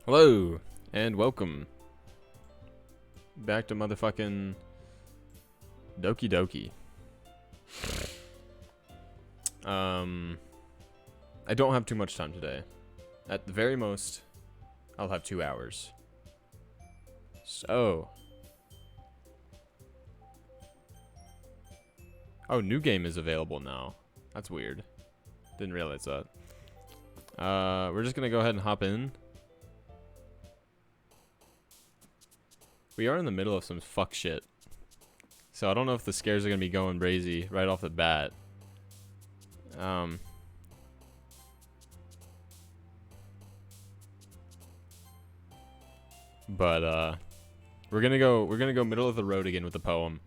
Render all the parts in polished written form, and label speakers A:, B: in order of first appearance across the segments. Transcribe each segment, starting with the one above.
A: Hello, and welcome back to motherfucking Doki Doki. I don't have too much time today. At the very most, I'll have 2 hours. So. Oh, new game is available now. That's weird. Didn't realize that. We're just gonna go ahead and hop in. We are in the middle of some fuck shit. So I don't know if the scares are gonna be going crazy right off the bat. But we're gonna go middle of the road again with the poem.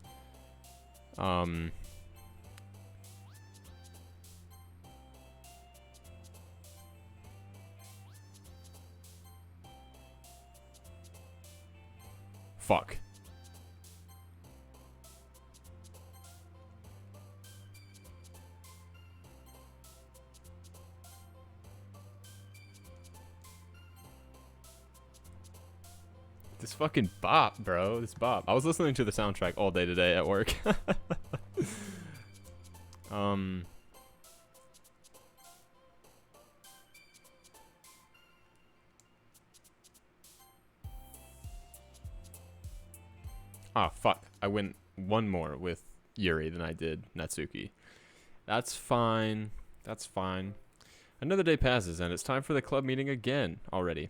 A: Fuck. This fucking bop, bro. This bop. I was listening to the soundtrack all day today at work. Ah, fuck. I went one more with Yuri than I did Natsuki. That's fine. That's fine. Another day passes, and it's time for the club meeting again already.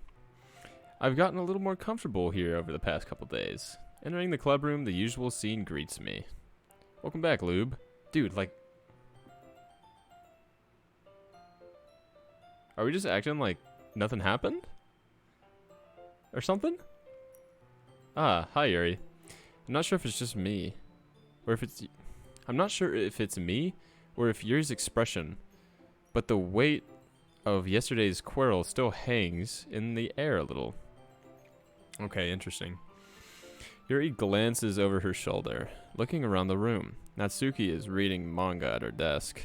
A: I've gotten a little more comfortable here over the past couple days. Entering the club room, the usual scene greets me. Welcome back, Lube. Dude, like... Are we just acting like nothing happened? Or something? Ah, hi, Yuri. I'm not sure if it's just me. Or if it's... I'm not sure if it's me, or if Yuri's expression. But the weight of yesterday's quarrel still hangs in the air a little. Okay, interesting. Yuri glances over her shoulder, looking around the room. Natsuki is reading manga at her desk.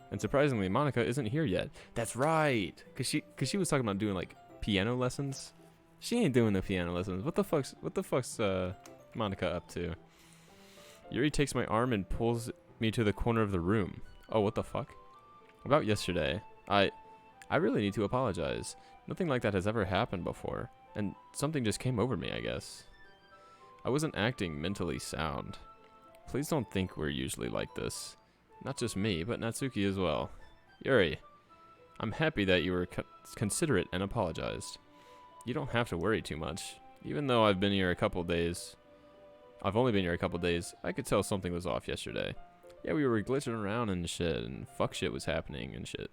A: And surprisingly, Monica isn't here yet. That's right! Cause she was talking about doing, like, piano lessons. She ain't doing the piano lessons. What the fuck's Monica up to? Yuri takes my arm and pulls me to the corner of the room. Oh, what the fuck? About yesterday, I really need to apologize. Nothing like that has ever happened before. And something just came over me, I guess. I wasn't acting mentally sound. Please don't think we're usually like this. Not just me, but Natsuki as well. Yuri, I'm happy that you were considerate and apologized. You don't have to worry too much. Even though I've been here a couple days... I've only been here a couple days, I could tell something was off yesterday. Yeah, we were glitching around and shit, and fuck shit was happening and shit.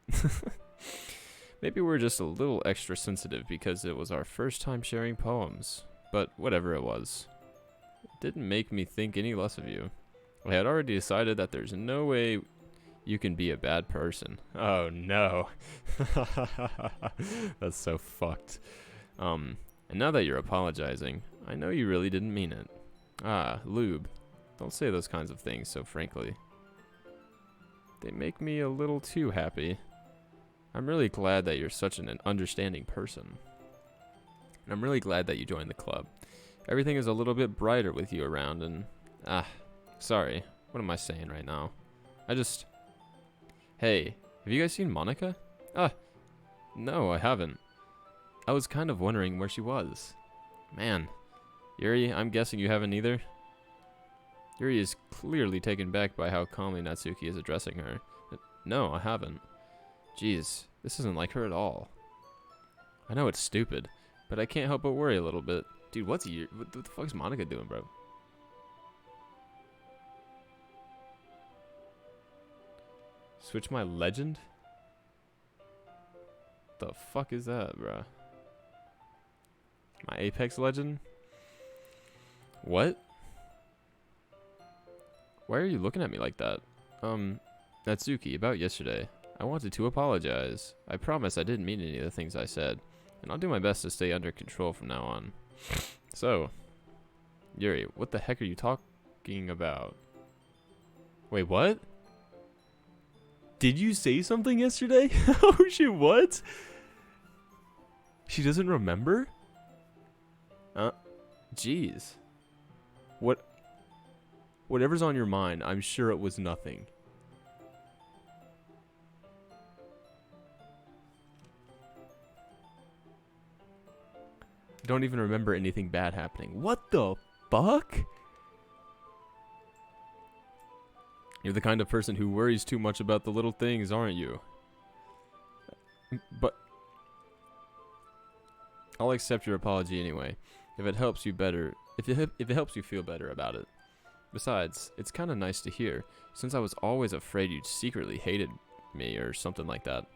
A: Maybe we're just a little extra sensitive because it was our first time sharing poems. But whatever it was. It didn't make me think any less of you. I had already decided that there's no way you can be a bad person. Oh no. That's so fucked. And now that you're apologizing, I know you really didn't mean it. Ah, Lube. Don't say those kinds of things so frankly. They make me a little too happy. I'm really glad that you're such an understanding person. And I'm really glad that you joined the club. Everything is a little bit brighter with you around and... sorry. What am I saying right now? Hey, have you guys seen Monica? No, I haven't. I was kind of wondering where she was. Man. Yuri, I'm guessing you haven't either? Yuri is clearly taken back by how calmly Natsuki is addressing her. No, I haven't. Jeez, this isn't like her at all. I know it's stupid, but I can't help but worry a little bit. Dude, what the fuck's Monica doing, bro? Switch my legend? The fuck is that, bro? My Apex legend? What? Why are you looking at me like that? Natsuki, about yesterday. I wanted to apologize. I promise I didn't mean any of the things I said. And I'll do my best to stay under control from now on. So, Yuri, what the heck are you talking about? Wait, what? Did you say something yesterday? Oh shit, what? She doesn't remember? Jeez. Whatever's on your mind, I'm sure it was nothing. Don't even remember anything bad happening. What the fuck? You're the kind of person who worries too much about the little things, aren't you? But I'll accept your apology anyway, if it helps you better. If it helps you feel better about it. Besides, it's kind of nice to hear, since I was always afraid you secretly hated me or something like that.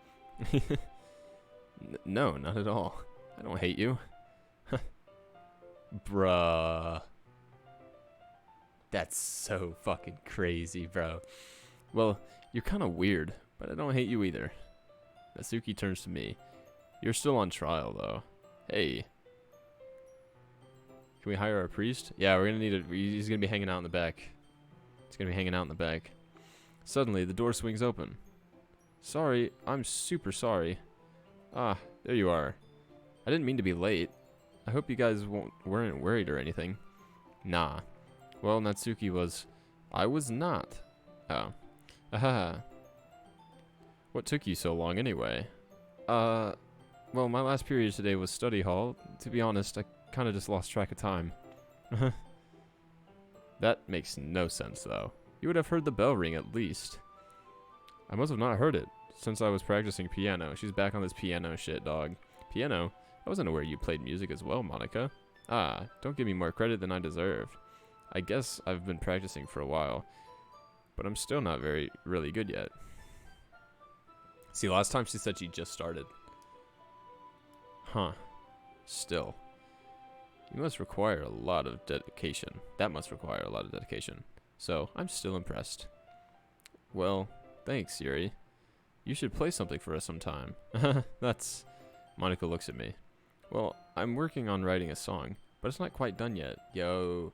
A: No, not at all. I don't hate you. Bruh. That's so fucking crazy, bro. Well, you're kind of weird, but I don't hate you either. Natsuki turns to me. You're still on trial, though. Hey. Can we hire a priest? Yeah, we're gonna need he's gonna be hanging out in the back. He's gonna be hanging out in the back. Suddenly, the door swings open. Sorry, I'm super sorry. Ah, there you are. I didn't mean to be late. I hope you guys weren't worried or anything. Nah. Well, Natsuki was. I was not. Oh. Aha. What took you so long anyway? Well, my last period today was study hall. To be honest, I kind of just lost track of time. That makes no sense, though. You would have heard the bell ring at least. I must have not heard it, since I was practicing piano. She's back on this piano shit, dog. Piano? I wasn't aware you played music as well, Monica. Ah, don't give me more credit than I deserve. I guess I've been practicing for a while, but I'm still not really good yet. See, last time she said she just started. Huh. Still. You must require a lot of dedication. That must require a lot of dedication. So, I'm still impressed. Well, thanks, Yuri. You should play something for us sometime. That's... Monica looks at me. Well, I'm working on writing a song, but it's not quite done yet. Yo.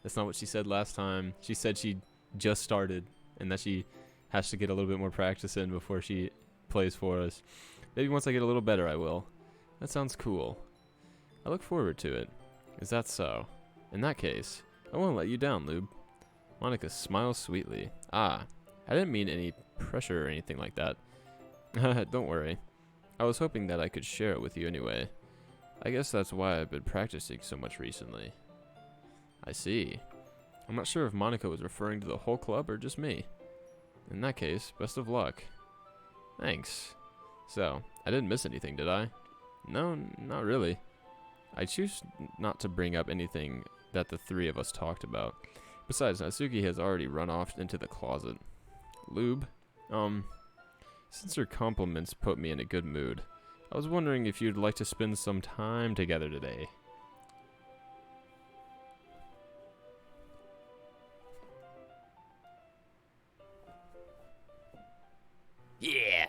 A: That's not what she said last time. She said she just started, and that she has to get a little bit more practice in before she plays for us. Maybe once I get a little better, I will. That sounds cool. I look forward to it. Is that so? In that case, I won't let you down, Lube. Monica smiles sweetly. Ah, I didn't mean any pressure or anything like that. Don't worry. I was hoping that I could share it with you anyway. I guess that's why I've been practicing so much recently. I see. I'm not sure if Monica was referring to the whole club or just me. In that case, best of luck. Thanks. So, I didn't miss anything, did I? No, not really. I choose not to bring up anything that the three of us talked about. Besides, Natsuki has already run off into the closet. Lube, since your compliments put me in a good mood, I was wondering if you'd like to spend some time together today. Yeah!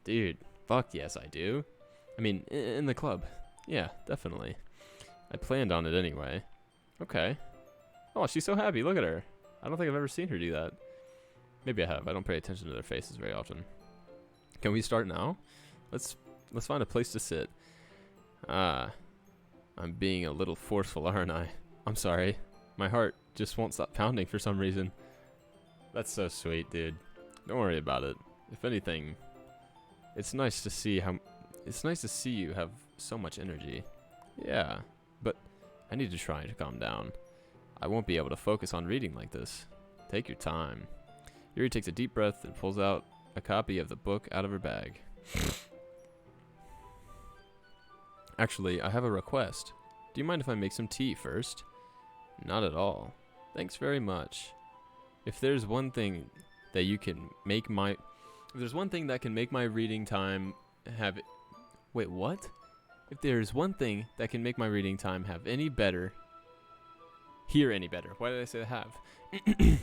A: Dude, fuck yes I do. I mean, in the club. Yeah, definitely. I planned on it anyway. Okay. Oh, she's so happy. Look at her. I don't think I've ever seen her do that. Maybe I have. I don't pay attention to their faces very often. Can we start now? Let's find a place to sit. Ah. I'm being a little forceful, aren't I? I'm sorry. My heart just won't stop pounding for some reason. That's so sweet, dude. Don't worry about it. If anything, it's nice to see you have so much energy. Yeah, but I need to try to calm down. I won't be able to focus on reading like this. Take your time. Yuri takes a deep breath and pulls out a copy of the book out of her bag. Actually, I have a request. Do you mind if I make some tea first? Not at all. Thanks very much. If there's one thing that can make my reading time have... Wait, what? If there's one thing that can make my reading time have any better... Hear any better. Why did I say have?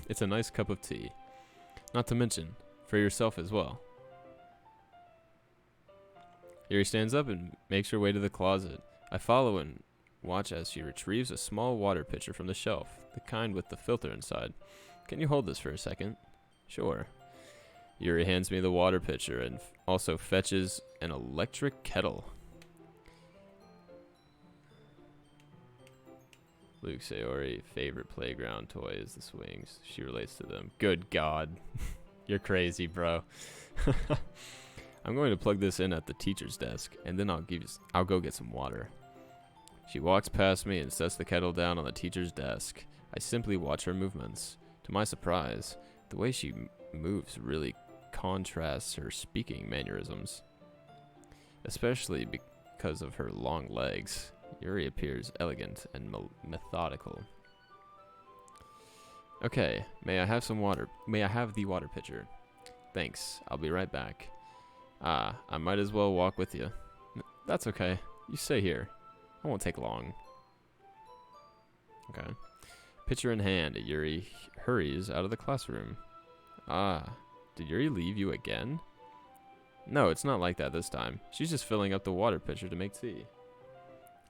A: It's a nice cup of tea. Not to mention, for yourself as well. Yuri stands up and makes her way to the closet. I follow and watch as she retrieves a small water pitcher from the shelf, the kind with the filter inside. Can you hold this for a second? Sure. Yuri hands me the water pitcher and also fetches an electric kettle. Luke Sayori, favorite playground toy is the swings. She relates to them. Good God. You're crazy, bro. I'm going to plug this in at the teacher's desk, and then I'll go get some water. She walks past me and sets the kettle down on the teacher's desk. I simply watch her movements. To my surprise, the way she moves really contrasts her speaking mannerisms, especially because of her long legs. Yuri appears elegant and methodical. Okay, may I have some water? May I have the water pitcher? Thanks, I'll be right back. Ah, I might as well walk with you. That's okay, you stay here. I won't take long. Okay. Pitcher in hand, Yuri hurries out of the classroom. Ah, did Yuri leave you again? No, it's not like that this time. She's just filling up the water pitcher to make tea.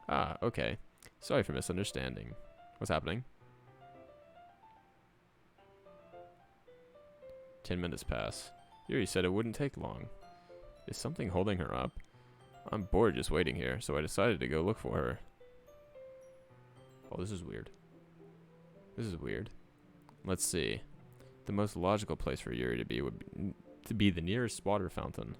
A: Ah, okay. Sorry for misunderstanding. What's happening? 10 minutes pass. Yuri said it wouldn't take long. Is something holding her up? I'm bored just waiting here, so I decided to go look for her. Oh, this is weird. This is weird. Let's see. The most logical place for Yuri to be would be the nearest water fountain.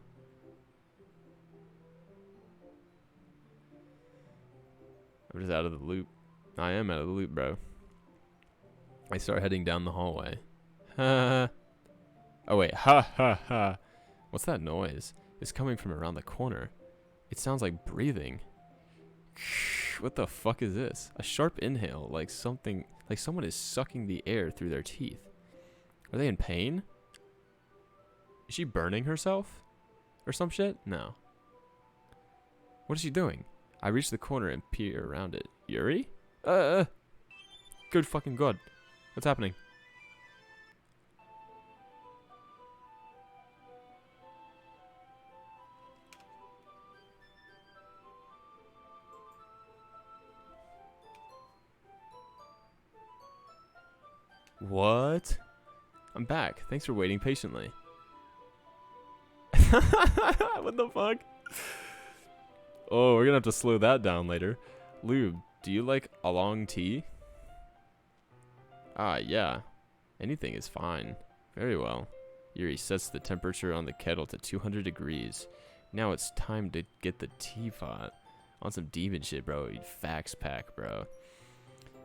A: I'm just out of the loop. I am out of the loop, bro. I start heading down the hallway. Ha. Oh wait, ha ha ha. What's that noise? It's coming from around the corner. It sounds like breathing. What the fuck is this? A sharp inhale, like someone is sucking the air through their teeth. Are they in pain? Is she burning herself? Or some shit? No. What is she doing? I reach the corner and peer around it. Yuri? Good fucking god. What's happening? What? I'm back. Thanks for waiting patiently. What the fuck? Oh, we're gonna have to slow that down later. Lube, do you like a long tea? Ah, yeah. Anything is fine. Very well. Yuri sets the temperature on the kettle to 200 degrees. Now it's time to get the teapot. On some demon shit, bro. You fax pack, bro.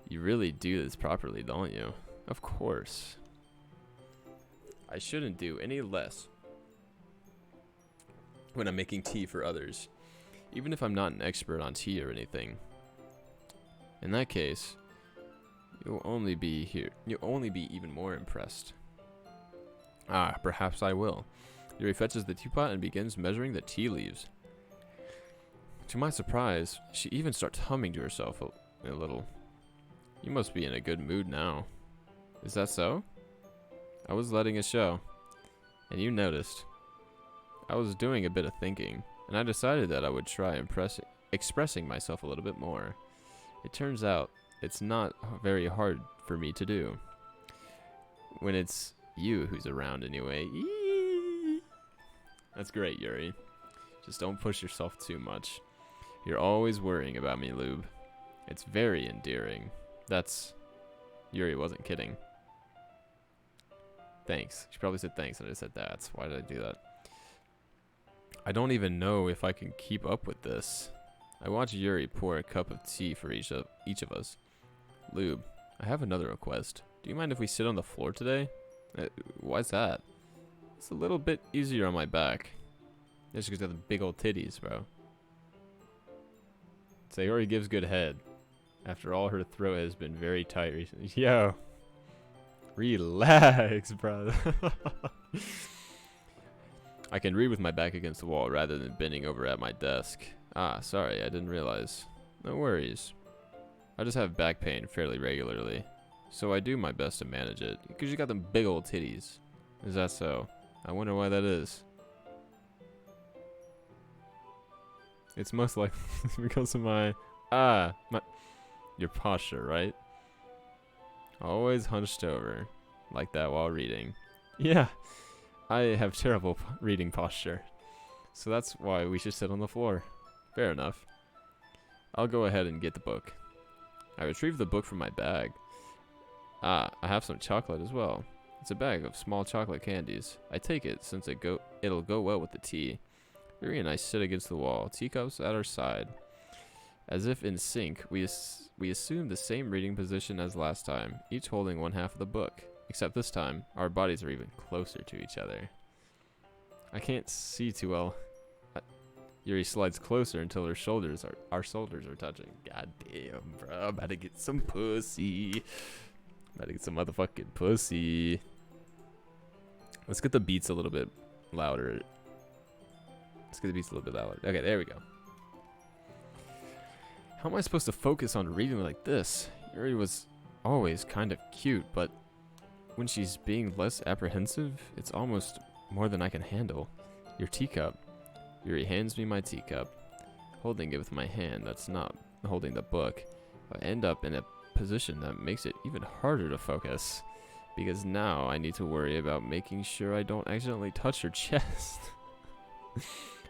A: You really do this properly, don't you? Of course. I shouldn't do any less when I'm making tea for others, even if I'm not an expert on tea or anything. In that case, you'll only be even more impressed. Ah, perhaps I will. Yuri fetches the teapot and begins measuring the tea leaves. To my surprise, she even starts humming to herself a little. You must be in a good mood now. Is that so? I was letting it show, and you noticed. I was doing a bit of thinking, and I decided that I would try expressing myself a little bit more. It turns out it's not very hard for me to do. When it's you who's around anyway. Eee! That's great, Yuri. Just don't push yourself too much. You're always worrying about me, Lube. It's very endearing. Yuri wasn't kidding. Thanks. She probably said thanks and I said that's. Why did I do that? I don't even know if I can keep up with this. I watch Yuri pour a cup of tea for each of us. Lube, I have another request. Do you mind if we sit on the floor today? Why's that? It's a little bit easier on my back. Just because of the big old titties, bro. Sayori gives good head. After all, her throat has been very tight recently. Yo. Relax, bro. I can read with my back against the wall rather than bending over at my desk. Ah, sorry, I didn't realize. No worries. I just have back pain fairly regularly, so I do my best to manage it. Because you got them big old titties. Is that so? I wonder why that is. It's most likely because of your posture, right? Always hunched over, like that while reading. Yeah, I have terrible reading posture, so that's why we should sit on the floor. Fair enough. I'll go ahead and get the book. I retrieve the book from my bag. Ah, I have some chocolate as well. It's a bag of small chocolate candies. I take it since it'll go well with the tea. Yuri and I sit against the wall, teacups at our side. As if in sync, we assume the same reading position as last time, each holding one half of the book. Except this time, our bodies are even closer to each other. I can't see too well. Yuri slides closer until our shoulders are touching. God damn, bro. I'm about to get some pussy. About to get some motherfucking pussy. Let's get the beats a little bit louder. Okay, there we go. How am I supposed to focus on reading like this? Yuri was always kind of cute, but when she's being less apprehensive, it's almost more than I can handle. Your teacup. Yuri hands me my teacup. Holding it with my hand that's not holding the book, I end up in a position that makes it even harder to focus. Because now I need to worry about making sure I don't accidentally touch her chest.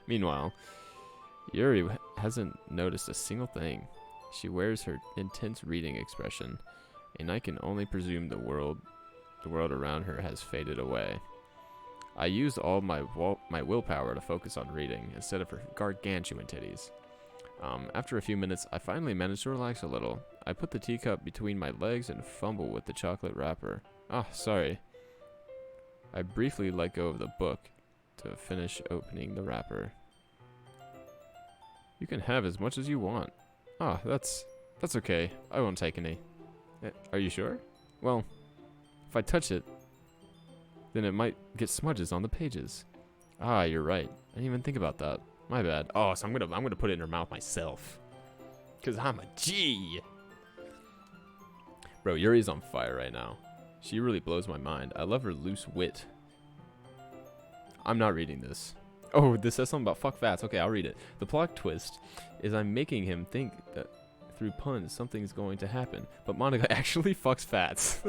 A: Meanwhile, Yuri hasn't noticed a single thing. She wears her intense reading expression, and I can only presume the world around her has faded away. I used all my willpower to focus on reading instead of her gargantuan titties. After a few minutes, I finally managed to relax a little. I put the teacup between my legs and fumble with the chocolate wrapper. Ah, sorry. I briefly let go of the book to finish opening the wrapper. You can have as much as you want. Ah, that's okay. I won't take any. Are you sure? Well, if I touch it, then it might get smudges on the pages. Ah, you're right. I didn't even think about that. My bad. Oh, so I'm gonna put it in her mouth myself. Cause I'm a G. Bro, Yuri's on fire right now. She really blows my mind. I love her loose wit. I'm not reading this. Oh, this says something about fuck fats. Okay, I'll read it. The plot twist is I'm making him think that through puns something's going to happen, but Monica actually fucks fats.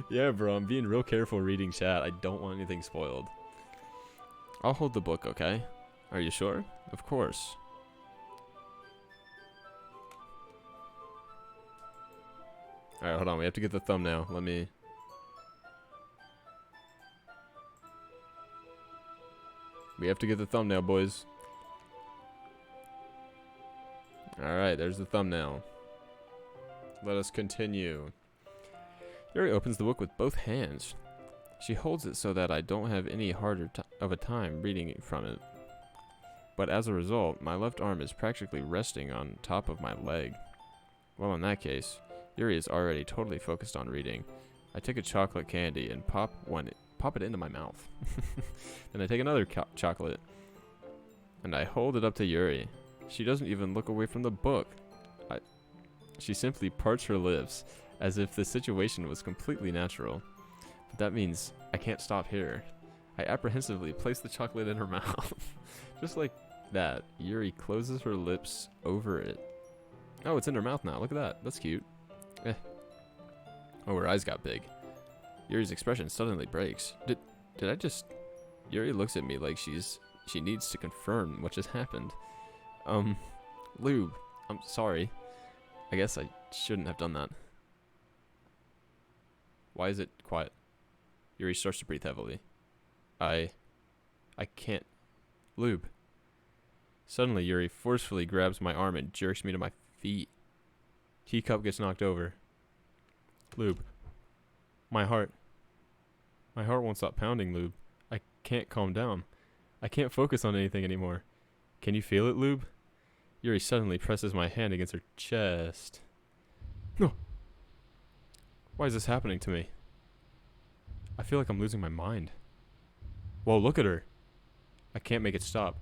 A: Yeah, bro, I'm being real careful reading chat. I don't want anything spoiled. I'll hold the book, okay? Are you sure? Of course. Alright, hold on. We have to get the thumbnail. We have to get the thumbnail, boys. Alright, there's the thumbnail. Let us continue. Yuri opens the book with both hands. She holds it so that I don't have any harder of a time reading from it. But as a result, my left arm is practically resting on top of my leg. Well, in that case, Yuri is already totally focused on reading. I take a chocolate candy and pop it into my mouth. Then I take another chocolate and I hold it up to Yuri. She doesn't even look away from the book. She simply parts her lips as if the situation was completely natural. But that means I can't stop here. I apprehensively place the chocolate in her mouth. Just like that, Yuri closes her lips over it. Oh, it's in her mouth now. Look at that. That's cute. Oh, her eyes got big. Yuri's expression suddenly breaks. Did I just... Yuri looks at me like she needs to confirm what just happened. Lube, I'm sorry. I guess I shouldn't have done that. Why is it quiet? Yuri starts to breathe heavily. I can't. Lube. Suddenly, Yuri forcefully grabs my arm and jerks me to my feet. Teacup gets knocked over. Lube. My heart won't stop pounding, Lube. I can't calm down. I can't focus on anything anymore. Can you feel it, Lube? Yuri suddenly presses my hand against her chest. No. Why is this happening to me? I feel like I'm losing my mind. Whoa, look at her. I can't make it stop.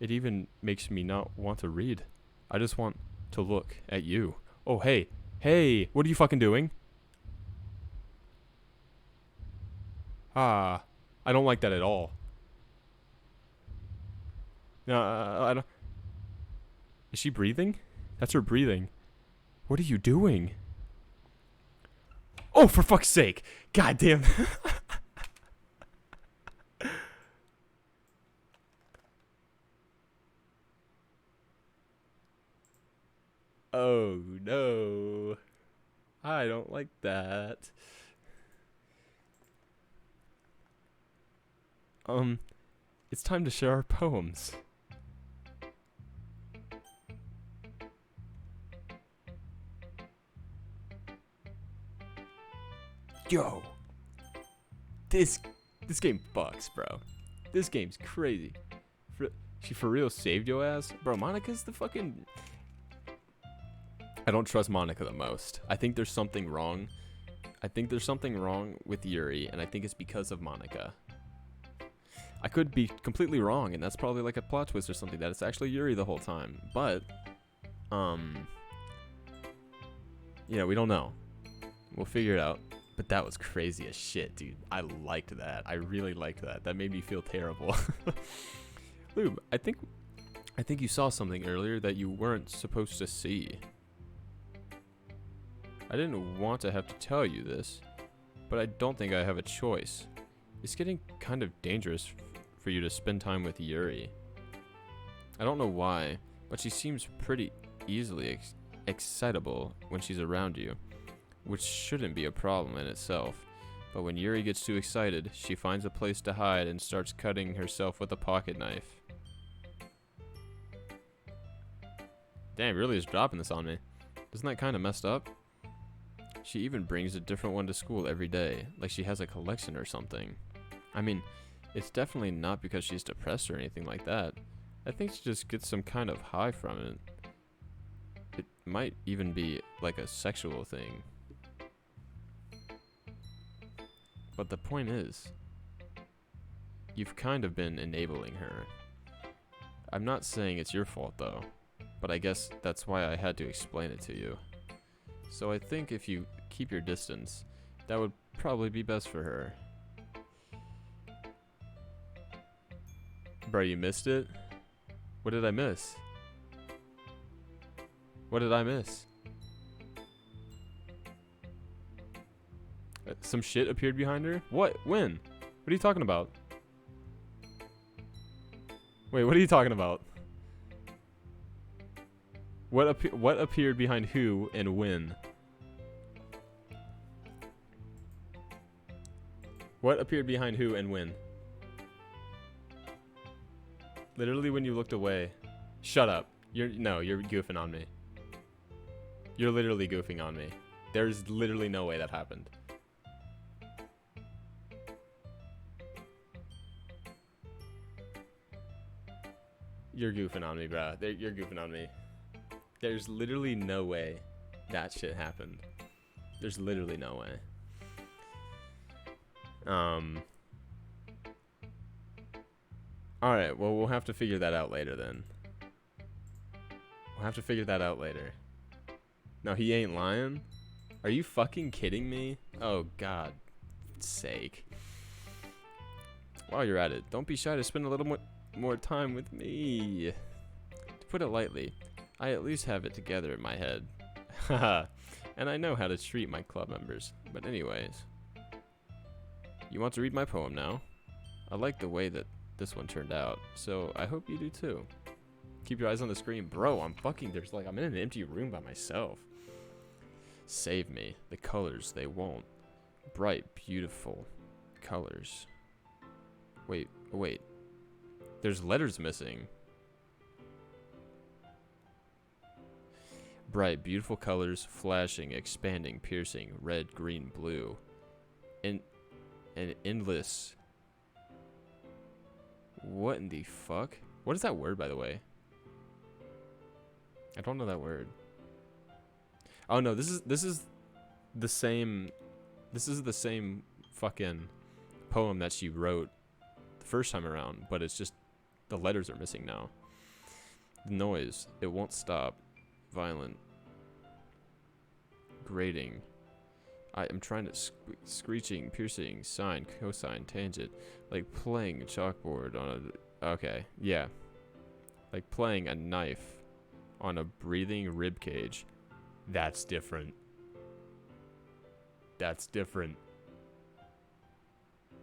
A: It even makes me not want to read. I just want to look at you. Oh, hey. Hey, what are you fucking doing? Ah, I don't like that at all. No, I don't. Is she breathing? That's her breathing. What are you doing? Oh, for fuck's sake. God damn. Oh no. I don't like that. It's time to share our poems. Yo. This game fucks, bro. This game's crazy. She for real saved your ass? Bro, Monica's the fucking... I don't trust Monica the most. I think there's something wrong. I think there's something wrong with Yuri, and I think it's because of Monica. I could be completely wrong, and that's probably like a plot twist or something, that it's actually Yuri the whole time. But, yeah, we don't know. We'll figure it out. But that was crazy as shit, dude. I liked that. I really liked that. That made me feel terrible. Lube, I think you saw something earlier that you weren't supposed to see. I didn't want to have to tell you this, but I don't think I have a choice. It's getting kind of dangerous for you to spend time with Yuri. I don't know why, but she seems pretty easily excitable when she's around you, which shouldn't be a problem in itself. But when Yuri gets too excited, she finds a place to hide and starts cutting herself with a pocket knife. Damn, really is dropping this on me. Isn't that kind of messed up? She even brings a different one to school every day, like she has a collection or something. I mean, it's definitely not because she's depressed or anything like that. I think she just gets some kind of high from it. It might even be like a sexual thing. But the point is, you've kind of been enabling her. I'm not saying it's your fault though, but I guess that's why I had to explain it to you. So I think if you keep your distance, that would probably be best for her. Bro, you missed it? What did I miss? What did I miss? Some shit appeared behind her? What? When? What are you talking about? Wait, what are you talking about? What appeared behind who and when? What appeared behind who and when? Literally when you looked away. Shut up. You're goofing on me. You're literally goofing on me. There's literally no way that happened. You're goofing on me, bro. You're goofing on me. There's literally no way that shit happened. There's literally no way. Alright, well, we'll have to figure that out later then. We'll have to figure that out later. No, he ain't lying? Are you fucking kidding me? Oh, God sake. While you're at it, don't be shy to spend a little more time with me. To put it lightly, I at least have it together in my head. Haha. And I know how to treat my club members. But anyways. You want to read my poem now? I like the way that this one turned out, so I hope you do too. Keep your eyes on the screen. Bro, I'm in an empty room by myself. Save me. The colors, they won't. Bright, beautiful colors. Wait. There's letters missing. Bright, beautiful colors, flashing, expanding, piercing, red, green, blue. And endless. What in the fuck? What is that word, by the way? I don't know that word. Oh no, this is the same fucking poem that she wrote the first time around, but it's just the letters are missing now. The noise, it won't stop. Violent. Grating. I am trying to screeching, piercing, sine, cosine, tangent, like playing a chalkboard on a. Okay, yeah, like playing a knife on a breathing rib cage. That's different. That's different.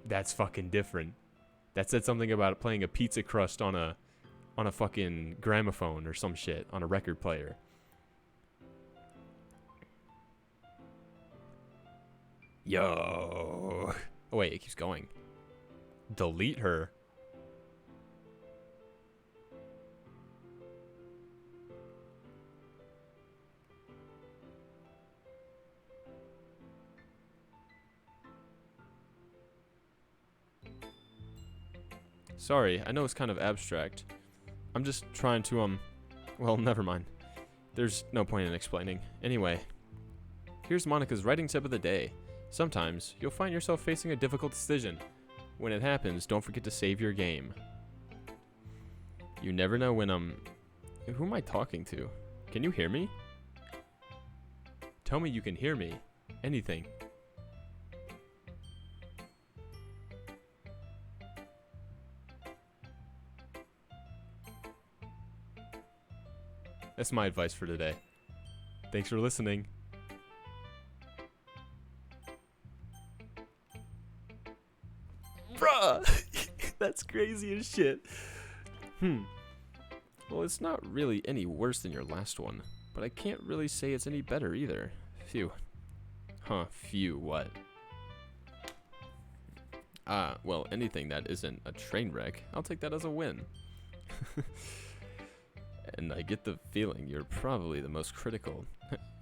A: That's fucking different. That said something about playing a pizza crust on a fucking gramophone or some shit on a record player. Yo. Oh, wait, it keeps going. Delete her. Sorry, I know it's kind of abstract. I'm just trying to, well, never mind. There's no point in explaining. Anyway, here's Monica's writing tip of the day. Sometimes, you'll find yourself facing a difficult decision. When it happens, don't forget to save your game. You never know when, who am I talking to? Can you hear me? Tell me you can hear me. Anything. That's my advice for today. Thanks for listening. Bruh! That's crazy as shit. Well, it's not really any worse than your last one, but I can't really say it's any better either. Phew. Huh, phew, what? Well, anything that isn't a train wreck, I'll take that as a win. And I get the feeling you're probably the most critical.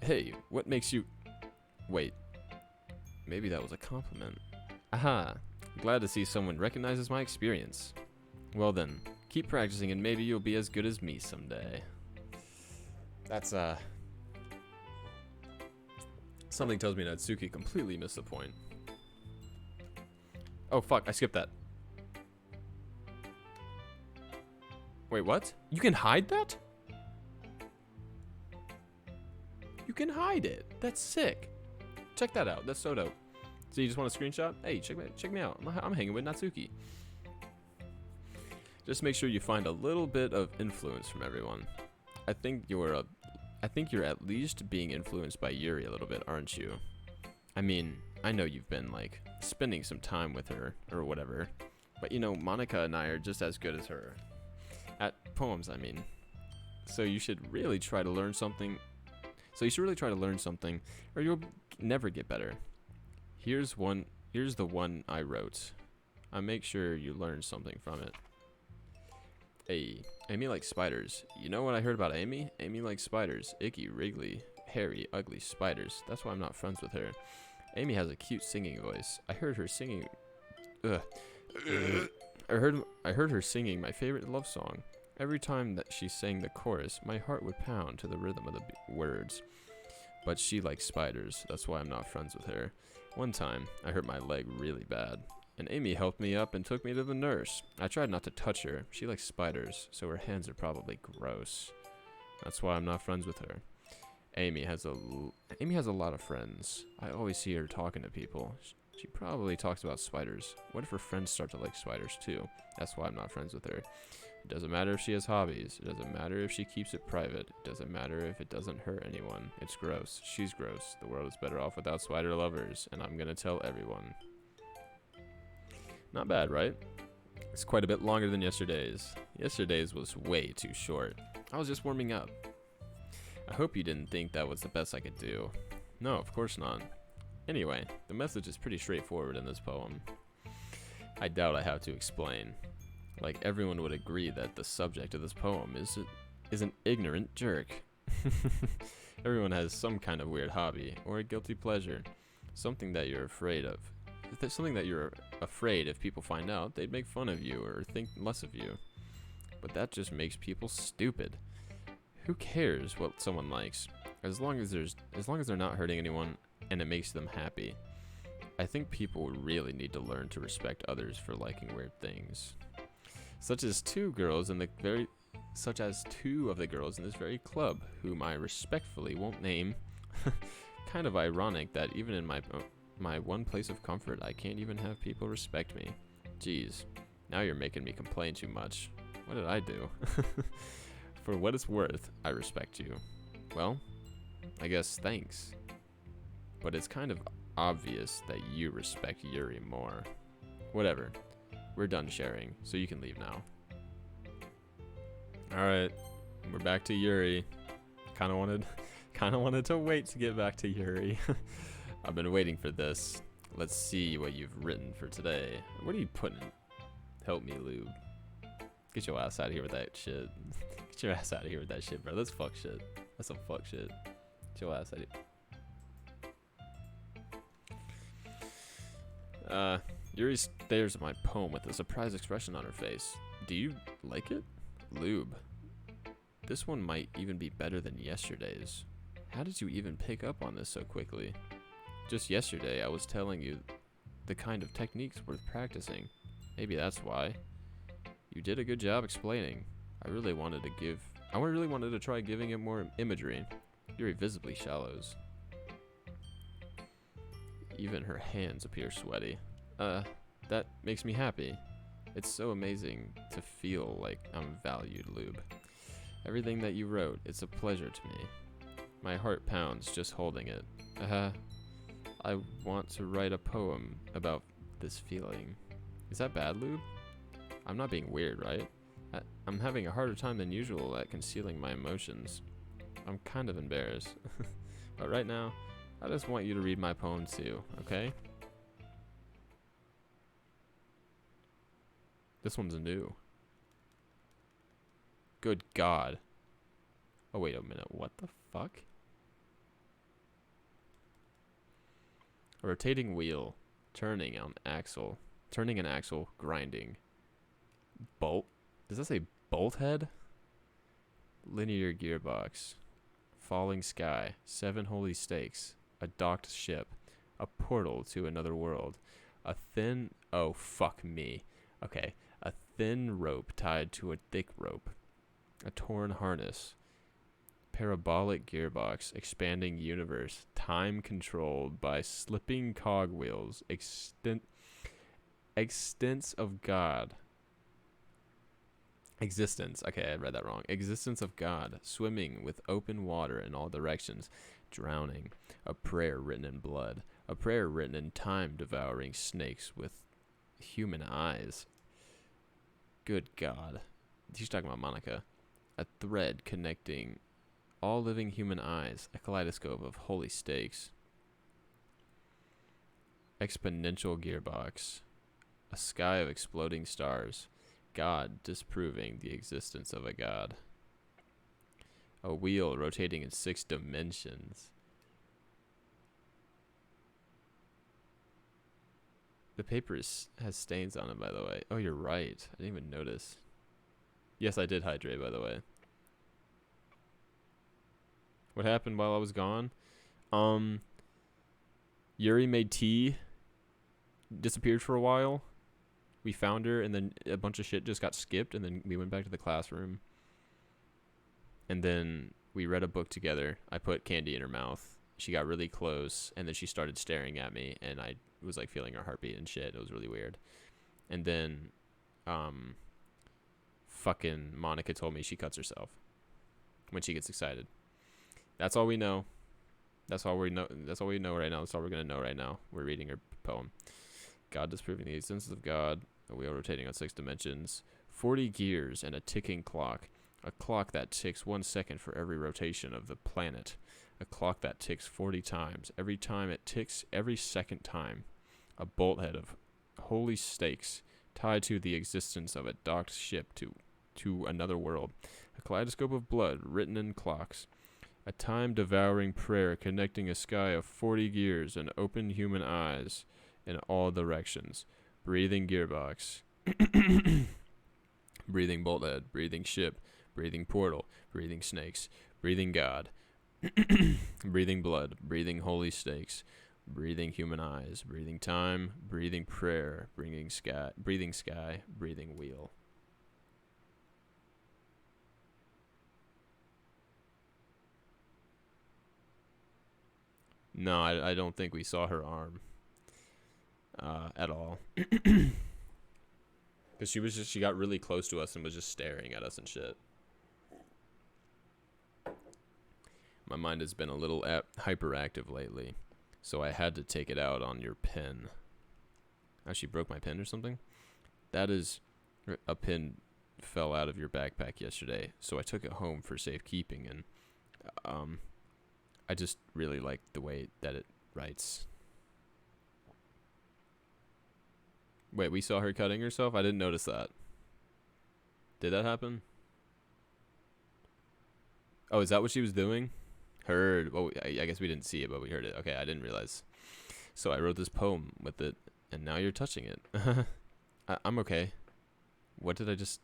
A: Hey, what makes you... Wait. Maybe that was a compliment. Aha. Glad to see someone recognizes my experience. Well then, keep practicing and maybe you'll be as good as me someday. That's, something tells me Natsuki completely missed the point. Oh, fuck. I skipped that. Wait, what? You can hide that? You can hide it. That's sick. Check that out. That's so dope. So you just want a screenshot? Hey, check me out. I'm hanging with Natsuki. Just make sure you find a little bit of influence from everyone. I think you're at least being influenced by Yuri a little bit, aren't you? I mean, I know you've been like spending some time with her or whatever, but you know, Monica and I are just as good as her. At poems, I mean. So you should really try to learn something. Or you'll never get better. Here's the one I wrote. I make sure you learn something from it. Hey, Amy likes spiders. You know what I heard about Amy? Amy likes spiders. Icky, wriggly, hairy, ugly spiders. That's why I'm not friends with her. Amy has a cute singing voice. I heard her singing. I heard her singing my favorite love song. Every time that she sang the chorus, my heart would pound to the rhythm of the words. But she likes spiders, that's why I'm not friends with her. One time, I hurt my leg really bad, and Amy helped me up and took me to the nurse. I tried not to touch her. She likes spiders, so her hands are probably gross. That's why I'm not friends with her. Amy has a lot of friends. I always see her talking to people. She probably talks about spiders. What if her friends start to like spiders too? That's why I'm not friends with her. It doesn't matter if she has hobbies. It doesn't matter if she keeps it private. It doesn't matter if it doesn't hurt anyone. It's gross. She's gross. The world is better off without spider lovers, and I'm gonna tell everyone. Not bad, right? It's quite a bit longer than yesterday's. Yesterday's was way too short. I was just warming up. I hope you didn't think that was the best I could do. No, of course not. Anyway, the message is pretty straightforward in this poem. I doubt I have to explain. Like, everyone would agree that the subject of this poem is an ignorant jerk. Everyone has some kind of weird hobby, or a guilty pleasure. Something that you're afraid of. If there's something that you're afraid if people find out, they'd make fun of you or think less of you. But that just makes people stupid. Who cares what someone likes? As long as they're not hurting anyone and it makes them happy. I think people really need to learn to respect others for liking weird things. Such as two of the girls in this very club, whom I respectfully won't name. Kind of ironic that even in my one place of comfort, I can't even have people respect me. Jeez, now you're making me complain too much. What did I do? For what it's worth, I respect you. Well, I guess thanks. But it's kind of obvious that you respect Yuri more. Whatever. We're done sharing, so you can leave now. Alright, we're back to Yuri. Kinda wanted to wait to get back to Yuri. I've been waiting for this. Let's see what you've written for today. What are you putting? Help me, Lube. Get your ass out of here with that shit. Get your ass out of here with that shit, bro. That's fuck shit. That's some fuck shit. Get your ass out of here. Yuri stares at my poem with a surprised expression on her face. Do you like it? Lube. This one might even be better than yesterday's. How did you even pick up on this so quickly? Just yesterday, I was telling you the kind of techniques worth practicing. Maybe that's why. You did a good job explaining. I really wanted to try giving it more imagery. Yuri visibly shallows. Even her hands appear sweaty. That makes me happy. It's so amazing to feel like I'm valued, Lube. Everything that you wrote, it's a pleasure to me. My heart pounds just holding it. I want to write a poem about this feeling. Is that bad, Lube? I'm not being weird, right? I'm having a harder time than usual at concealing my emotions. I'm kind of embarrassed. But right now, I just want you to read my poem too, okay? This one's new. Good God. Oh, wait a minute. What the fuck? A rotating wheel. Turning an axle, grinding. Bolt? Does that say bolt head? Linear gearbox. Falling sky. 7 holy stakes. A docked ship. A portal to another world. A thin... Oh, fuck me. Okay. A thin rope tied to a thick rope. A torn harness. Parabolic gearbox. Expanding universe. Time controlled by slipping cogwheels. Extents of God. Existence. Okay, I read that wrong. Existence of God. Swimming with open water in all directions. Drowning. A prayer written in blood. A prayer written in time, devouring snakes with human eyes. Good God. He's talking about Monica. A thread connecting all living human eyes. A kaleidoscope of holy stakes. Exponential gearbox. A sky of exploding stars. God disproving the existence of a God. A wheel rotating in 6 dimensions. The paper has stains on it, by the way. Oh, you're right. I didn't even notice. Yes, I did hydrate, by the way. What happened while I was gone? Yuri made tea. Disappeared for a while. We found her, and then a bunch of shit just got skipped, and then we went back to the classroom. And then we read a book together. I put candy in her mouth. She got really close, and then she started staring at me, and I was like feeling her heartbeat and shit. It was really weird. And then, fucking Monica told me she cuts herself when she gets excited. That's all we know. That's all we know. That's all we know right now. That's all we're gonna know right now. We're reading her poem. God disproving the existence of God. A wheel rotating on 6 dimensions. 40 gears and a ticking clock. A clock that ticks 1 second for every rotation of the planet. A clock that ticks 40 times. Every time it ticks, every second time. A bolthead of holy stakes tied to the existence of a docked ship to another world. A kaleidoscope of blood written in clocks. A time-devouring prayer connecting a sky of 40 gears and open human eyes in all directions. Breathing gearbox. Breathing bolthead. Breathing ship. Breathing portal. Breathing snakes. Breathing God. Breathing blood. Breathing holy stakes. Breathing human eyes. Breathing time. Breathing prayer. Breathing sky. Breathing wheel. No, I don't think we saw her arm at all. Because she got really close to us and was just staring at us and shit. My mind has been a little hyperactive lately, so I had to take it out on your pen. Oh, she broke my pen or something? That is, a pen fell out of your backpack yesterday, so I took it home for safekeeping, and I just really like the way that it writes. Wait, we saw her cutting herself? I didn't notice that. Did that happen? Oh, is that what she was doing? Heard. Well, I guess we didn't see it, but we heard it. Okay, I didn't realize. So I wrote this poem with it, and now you're touching it. I'm okay. What did I just...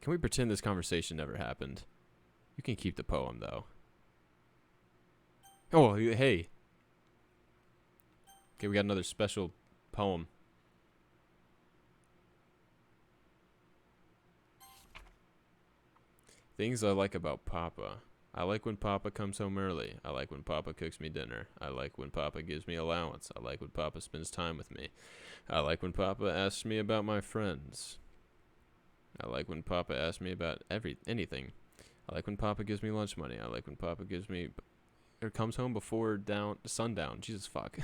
A: Can we pretend this conversation never happened? You can keep the poem, though. Oh, hey. Okay, we got another special poem. Things I like about Papa. I like when Papa comes home early. I like when Papa cooks me dinner. I like when Papa gives me allowance. I like when Papa spends time with me. I like when Papa asks me about my friends. I like when Papa asks me about anything. I like when Papa gives me lunch money. I like when Papa gives me... or comes home before sundown. Jesus fuck.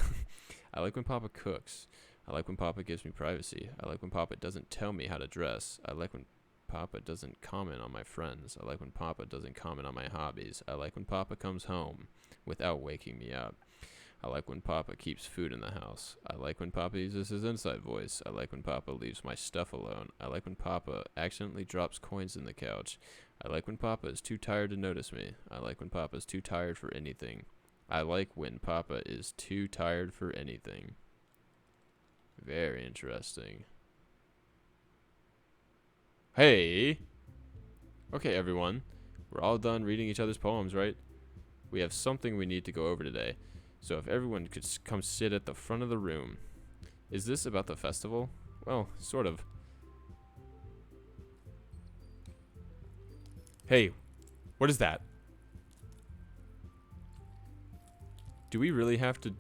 A: I like when Papa cooks. I like when Papa gives me privacy. I like when Papa doesn't tell me how to dress. I like when Papa doesn't comment on my friends. I like when Papa doesn't comment on my hobbies. I like when Papa comes home without waking me up. I like when Papa keeps food in the house. I like when Papa uses his inside voice. I like when Papa leaves my stuff alone. I like when Papa accidentally drops coins in the couch. I like when Papa is too tired to notice me. I like when Papa is too tired for anything. I like when Papa is too tired for anything. Very interesting. Hey! Okay, everyone. We're all done reading each other's poems, right? We have something we need to go over today. So if everyone could come sit at the front of the room. Is this about the festival? Well, sort of. Hey, what is that? Do we really have to...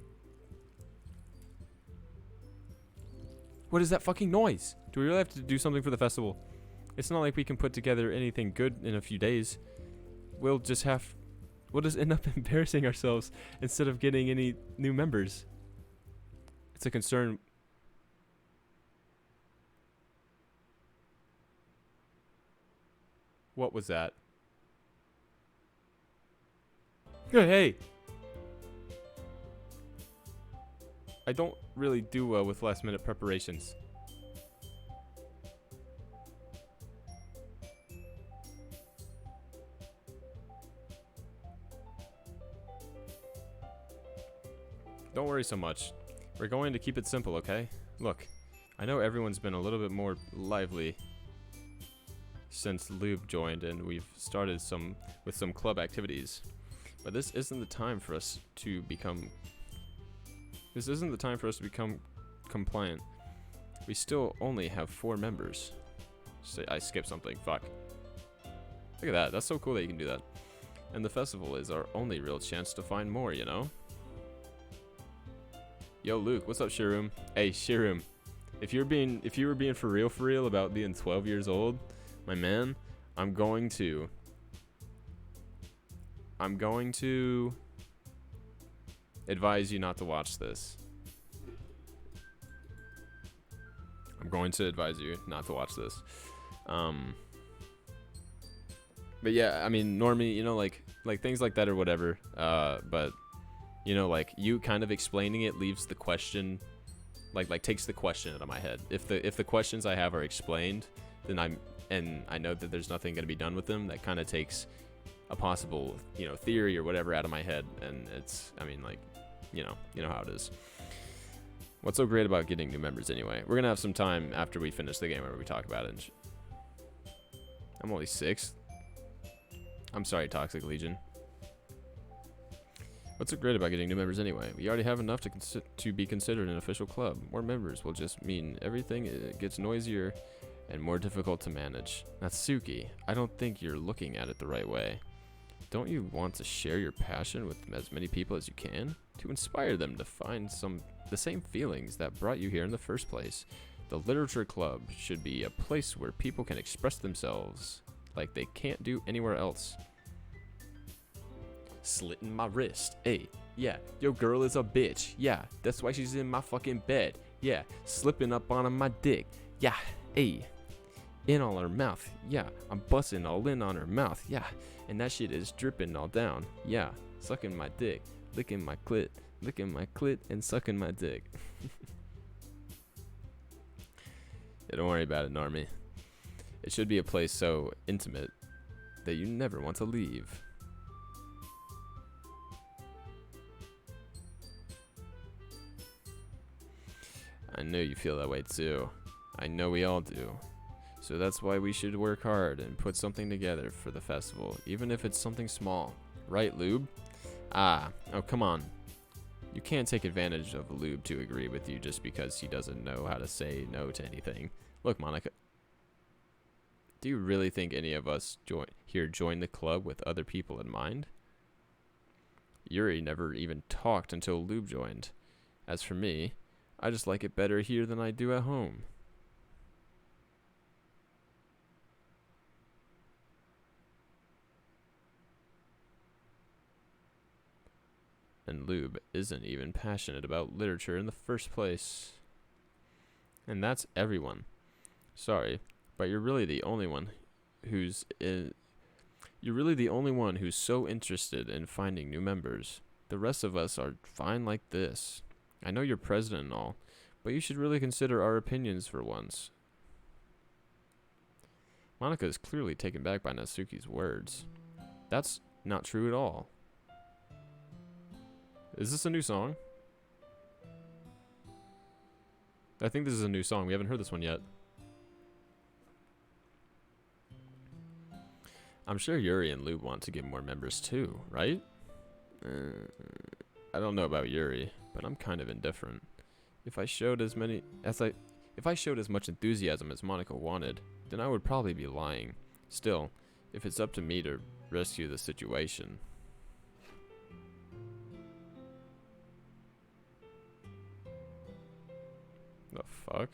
A: What is that fucking noise? Do we really have to do something for the festival? It's not like we can put together anything good in a few days. We'll just end up embarrassing ourselves instead of getting any new members. It's a concern. What was that? Hey! I don't really do well with last minute preparations. Don't worry so much. We're going to keep it simple, okay? Look, I know everyone's been a little bit more lively since Lube joined and we've started with some club activities. But this isn't the time for us to become compliant. We still only have 4 members. I skipped something, fuck. Look at that, that's so cool that you can do that. And the festival is our only real chance to find more, you know? Yo, Luke, what's up, Shirum? Hey, Shirum, if you were being for real about being 12 years old, my man, I'm going to advise you not to watch this. I'm going to advise you not to watch this. But yeah, I mean, normally, you know, like things like that or whatever. But you know, like you kind of explaining it leaves the question, like takes the question out of my head. If the questions I have are explained, then I know that there's nothing going to be done with them. That kind of takes a possible, you know, theory or whatever out of my head, and it's, I mean, like, you know how it is. What's so great about getting new members anyway? We're gonna have some time after we finish the game where we talk about it. I'm only 6. I'm sorry, Toxic Legion. What's so great about getting new members anyway? We already have enough to be considered an official club. More members will just mean everything gets noisier and more difficult to manage. Natsuki, I don't think you're looking at it the right way. Don't you want to share your passion with as many people as you can? To inspire them to find the same feelings that brought you here in the first place. The Literature Club should be a place where people can express themselves like they can't do anywhere else. Slitting my wrist. Hey, yeah, your girl is a bitch. Yeah, that's why she's in my fucking bed. Yeah, slipping up on my dick. Yeah, hey, in all her mouth. Yeah, I'm busting all in on her mouth. Yeah, and that shit is dripping all down. Yeah, sucking my dick, licking my clit and sucking my dick. Don't worry about it, Normie. It should be a place so intimate that you never want to leave. I know you feel that way too. I know we all do. So that's why we should work hard and put something together for the festival, even if it's something small. Right, Lube? Ah, oh come on. You can't take advantage of Lube to agree with you just because he doesn't know how to say no to anything. Look, Monica. Do you really think any of us join the club with other people in mind? Yuri never even talked until Lube joined. As for me, I just like it better here than I do at home. And Lube isn't even passionate about literature in the first place. And that's everyone. Sorry, but you're really the only one who's so interested in finding new members. The rest of us are fine like this. I know you're president and all, but you should really consider our opinions for once. Monica is clearly taken back by Natsuki's words. That's not true at all. Is this a new song? I think this is a new song. We haven't heard this one yet. I'm sure Yuri and Lube want to get more members too, right? I don't know about Yuri, but I'm kind of indifferent. If I showed as much enthusiasm as Monica wanted, then I would probably be lying. Still, if it's up to me to rescue the situation. The fuck?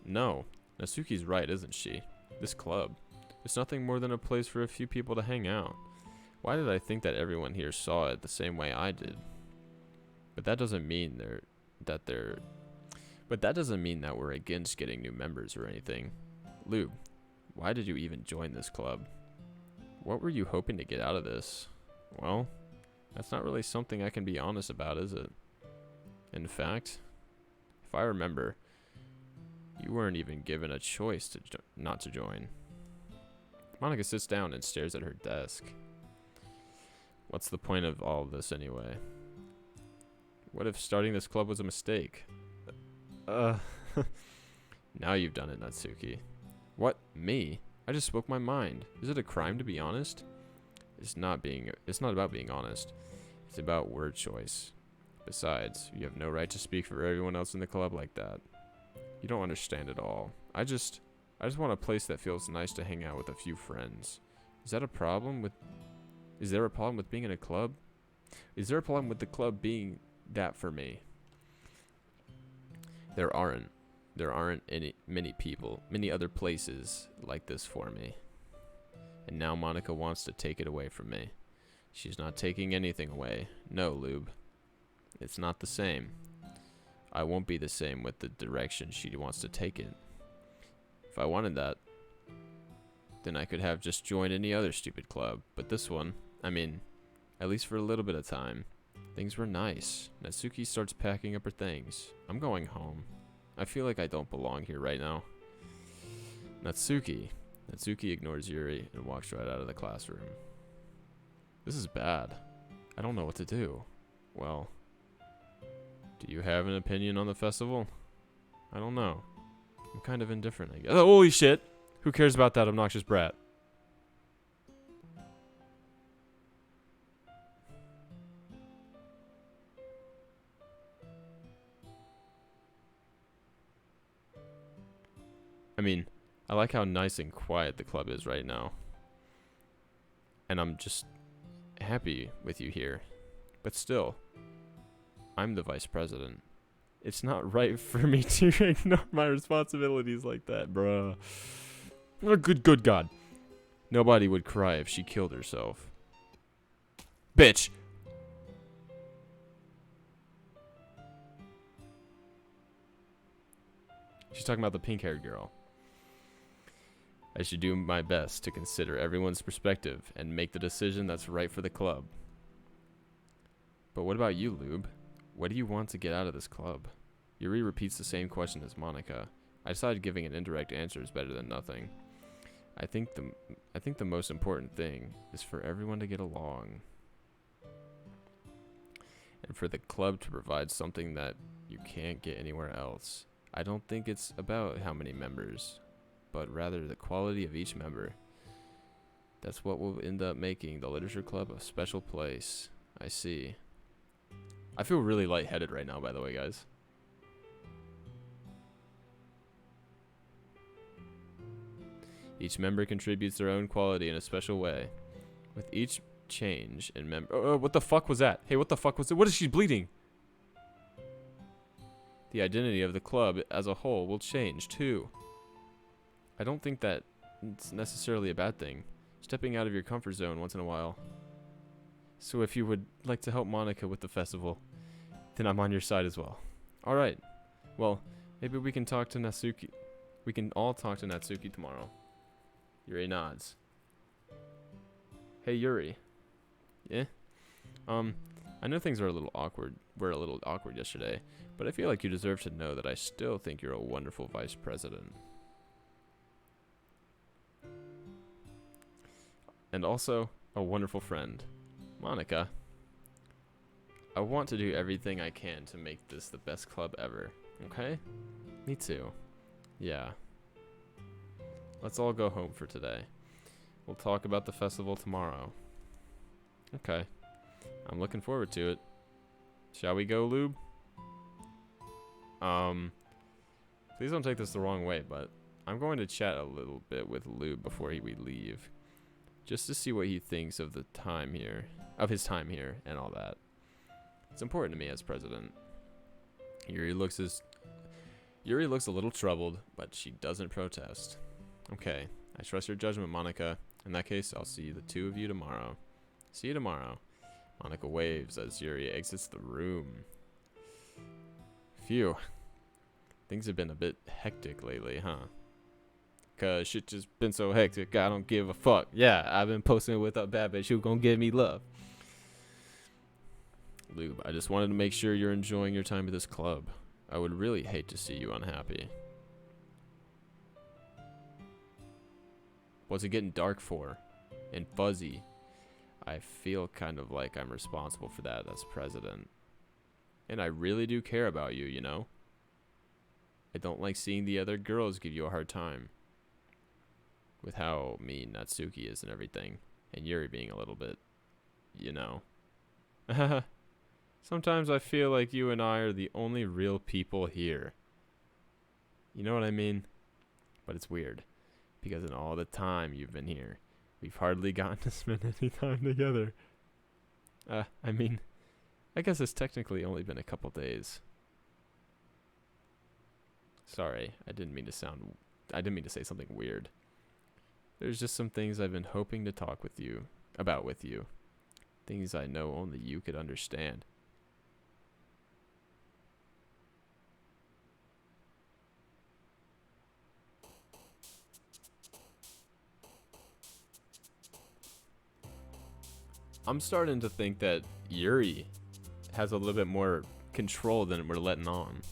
A: No, Natsuki's right, isn't she? This club. It's nothing more than a place for a few people to hang out. Why did I think that everyone here saw it the same way I did? But that doesn't mean that we're against getting new members or anything. Lube, why did you even join this club? What were you hoping to get out of this? Well, that's not really something I can be honest about, is it? In fact, if I remember, you weren't even given a choice to not to join. Monica sits down and stares at her desk. What's the point of all of this anyway? What if starting this club was a mistake? Now you've done it, Natsuki. What? Me? I just spoke my mind. Is it a crime to be honest? It's not about being honest. It's about word choice. Besides, you have no right to speak for everyone else in the club like that. You don't understand at all. I just want a place that feels nice to hang out with a few friends. Is there a problem with being in a club? Is there a problem with the club being that for me? There aren't many other places like this for me. And now Monica wants to take it away from me. She's not taking anything away. No, Lube. It's not the same. I won't be the same with the direction she wants to take it. If I wanted that, then I could have just joined any other stupid club. But this one, I mean, at least for a little bit of time, things were nice. Natsuki starts packing up her things. I'm going home. I feel like I don't belong here right now. Natsuki ignores Yuri and walks right out of the classroom. This is bad. I don't know what to do. Well, do you have an opinion on the festival? I don't know. I'm kind of indifferent, I guess. Oh, holy shit! Who cares about that obnoxious brat? I mean, I like how nice and quiet the club is right now. And I'm just happy with you here. But still, I'm the vice president. It's not right for me to ignore my responsibilities like that, bruh. Oh, good God. Nobody would cry if she killed herself. Bitch! She's talking about the pink-haired girl. I should do my best to consider everyone's perspective and make the decision that's right for the club. But what about you, Lube? What do you want to get out of this club? Yuri repeats the same question as Monica. I decided giving an indirect answer is better than nothing. I think the most important thing is for everyone to get along. And for the club to provide something that you can't get anywhere else. I don't think it's about how many members, but rather the quality of each member. That's what will end up making the Literature Club a special place. I see. I feel really lightheaded right now, by the way, guys. Each member contributes their own quality in a special way. With each change in member... Oh, what the fuck was that? Hey, what the fuck was it? What is she bleeding? The identity of the club as a whole will change, too. I don't think that it's necessarily a bad thing. Stepping out of your comfort zone once in a while. So if you would like to help Monica with the festival, then I'm on your side as well. Alright. Well, maybe we can talk to Natsuki. We can all talk to Natsuki tomorrow. Yuri nods. Hey, Yuri. Yeah? I know things are a little awkward. Were a little awkward yesterday, but I feel like you deserve to know that I still think you're a wonderful vice president. And also, a wonderful friend. Monica. I want to do everything I can to make this the best club ever. Okay? Me too. Yeah. Let's all go home for today. We'll talk about the festival tomorrow. Okay. I'm looking forward to it. Shall we go, Lube? Please don't take this the wrong way, but I'm going to chat a little bit with Lube before we leave. Just to see what he thinks of the time here, of his time here and all that. It's important to me as president. Yuri looks a little troubled, but she doesn't protest. Okay, I trust your judgment, Monica. In that case, I'll see the two of you tomorrow. See you tomorrow. Monica waves as Yuri exits the room. Phew. Things have been a bit hectic lately, huh? Cause shit just been so hectic, I don't give a fuck. Yeah, I've been posting with a bad bitch who gonna give me love. Lube, I just wanted to make sure you're enjoying your time at this club. I would really hate to see you unhappy. What's it getting dark for? And fuzzy. I feel kind of like I'm responsible for that as president. And I really do care about you, you know? I don't like seeing the other girls give you a hard time. With how mean Natsuki is and everything. And Yuri being a little bit, you know. Sometimes I feel like you and I are the only real people here. You know what I mean? But it's weird. Because in all the time you've been here, we've hardly gotten to spend any time together. I mean, I guess it's technically only been a couple days. Sorry, I didn't mean to say something weird. There's just some things I've been hoping to talk with you about. Things I know only you could understand. I'm starting to think that Yuri has a little bit more control than we're letting on.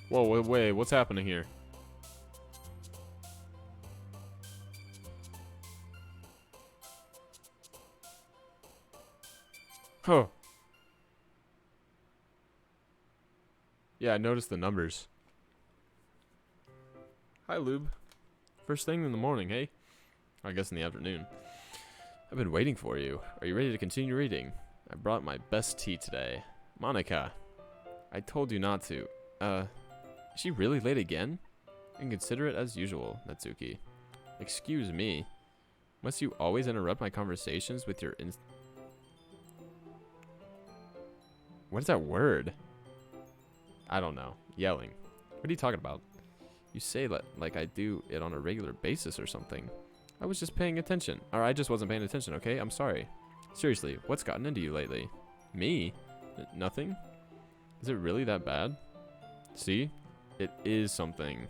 A: Whoa, wait, what's happening here? Huh. Yeah, I noticed the numbers. Hi, Lube. First thing in the morning, hey? I guess in the afternoon. I've been waiting for you. Are you ready to continue reading? I brought my best tea today. Monica. I told you not to. Is she really late again? Inconsiderate as usual, Natsuki. Excuse me. Must you always interrupt my conversations with your What is that word? I don't know. Yelling. What are you talking about? You say that like I do it on a regular basis or something. I was just paying attention. Or I just wasn't paying attention, okay? I'm sorry. Seriously, what's gotten into you lately? Me? Nothing? Is it really that bad? See? It is something.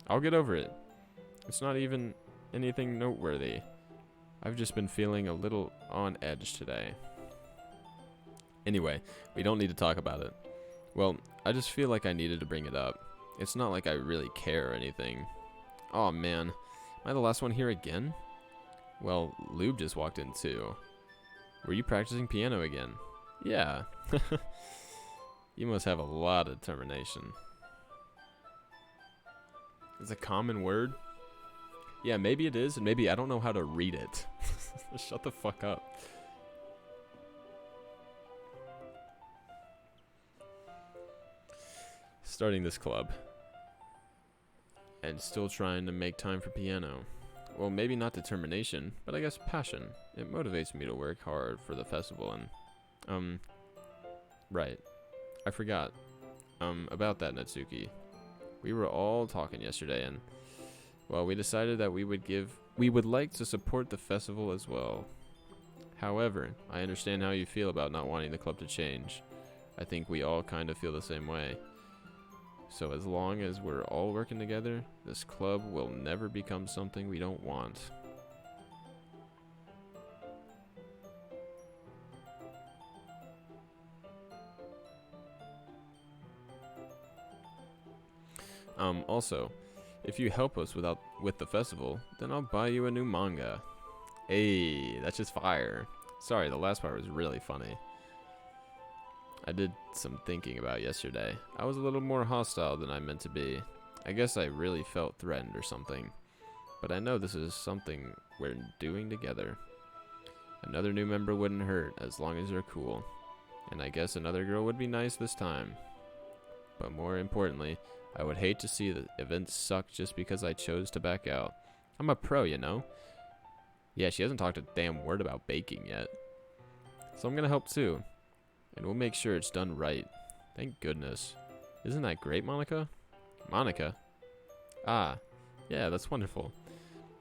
A: I'll get over it. It's not even anything noteworthy. I've just been feeling a little on edge today. Anyway, we don't need to talk about it. Well, I just feel like I needed to bring it up. It's not like I really care or anything. Aw, man. Am I the last one here again? Well, Lube just walked in too. Were you practicing piano again? Yeah. You must have a lot of determination. It's a common word? Yeah, maybe it is, and maybe I don't know how to read it. Shut the fuck up. Starting this club. And still trying to make time for piano. Well, maybe not determination, but I guess passion. It motivates me to work hard for the festival and... Right. I forgot. About that, Natsuki. We were all talking yesterday and... Well, we decided that we would like to support the festival as well. However, I understand how you feel about not wanting the club to change. I think we all kind of feel the same way. So as long as we're all working together, this club will never become something we don't want. Also, if you help us with the festival, then I'll buy you a new manga. Hey, that's just fire. Sorry, the last part was really funny. I did some thinking about yesterday. I was a little more hostile than I meant to be. I guess I really felt threatened or something. But I know this is something we're doing together. Another new member wouldn't hurt as long as they're cool. And I guess another girl would be nice this time. But more importantly, I would hate to see the event suck just because I chose to back out. I'm a pro, you know? Yeah, she hasn't talked a damn word about baking yet. So I'm gonna help too. And we'll make sure it's done right. Thank goodness. Isn't that great, Monica? Monica? Ah, yeah, that's wonderful.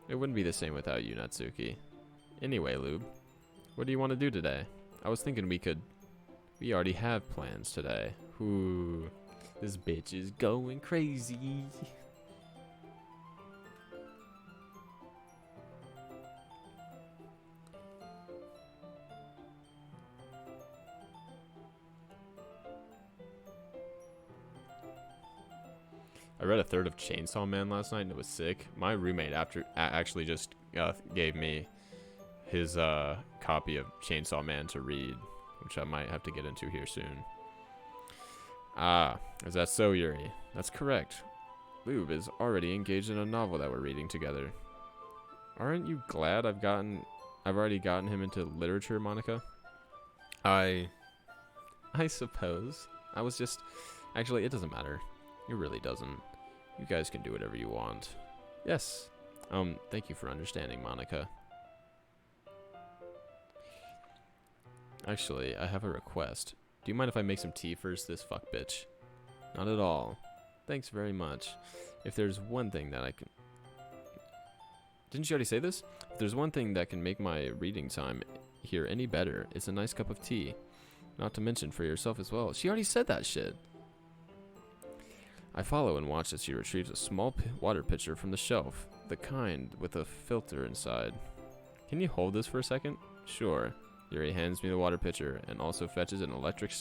A: It wouldn't be the same without you, Natsuki. Anyway, Lube, what do you want to do today? I was thinking we already have plans today. Ooh, this bitch is going crazy. I read a third of Chainsaw Man last night and it was sick. My roommate actually just gave me his copy of Chainsaw Man to read, which I might have to get into here soon. Ah, is that so, Yuri? That's correct. Lube is already engaged in a novel that we're reading together. Aren't you glad I've already gotten him into literature, Monica? I suppose. I was just... Actually, it doesn't matter. It really doesn't. You guys can do whatever you want. Yes. Thank you for understanding, Monica. Actually, I have a request. Do you mind if I make some tea first, this fuck bitch? Not at all. Thanks very much. If there's one thing that I can... Didn't you already say this? If there's one thing that can make my reading time here any better, it's a nice cup of tea. Not to mention for yourself as well. She already said that shit. I follow and watch as she retrieves a small water pitcher from the shelf, the kind with a filter inside. Can you hold this for a second? Sure. Yuri hands me the water pitcher and also fetches an electric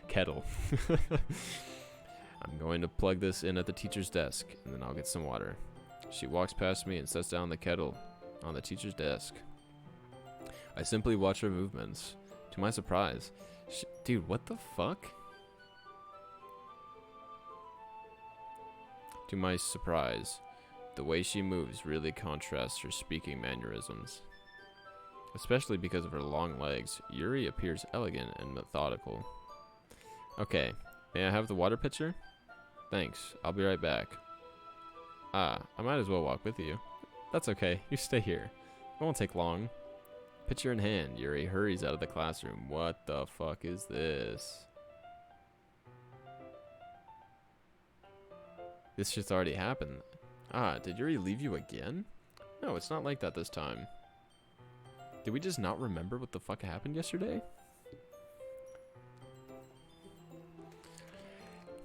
A: kettle. I'm going to plug this in at the teacher's desk, and then I'll get some water. She walks past me and sets down the kettle on the teacher's desk. I simply watch her movements. To my surprise, dude, what the fuck? To my surprise, the way she moves really contrasts her speaking mannerisms. Especially because of her long legs, Yuri appears elegant and methodical. Okay, may I have the water pitcher? Thanks, I'll be right back. Ah, I might as well walk with you. That's okay, you stay here. It won't take long. Picture in hand, Yuri hurries out of the classroom. What the fuck is this? This shit's already happened. Ah, did Yuri leave you again? No, it's not like that this time. Did we just not remember what the fuck happened yesterday?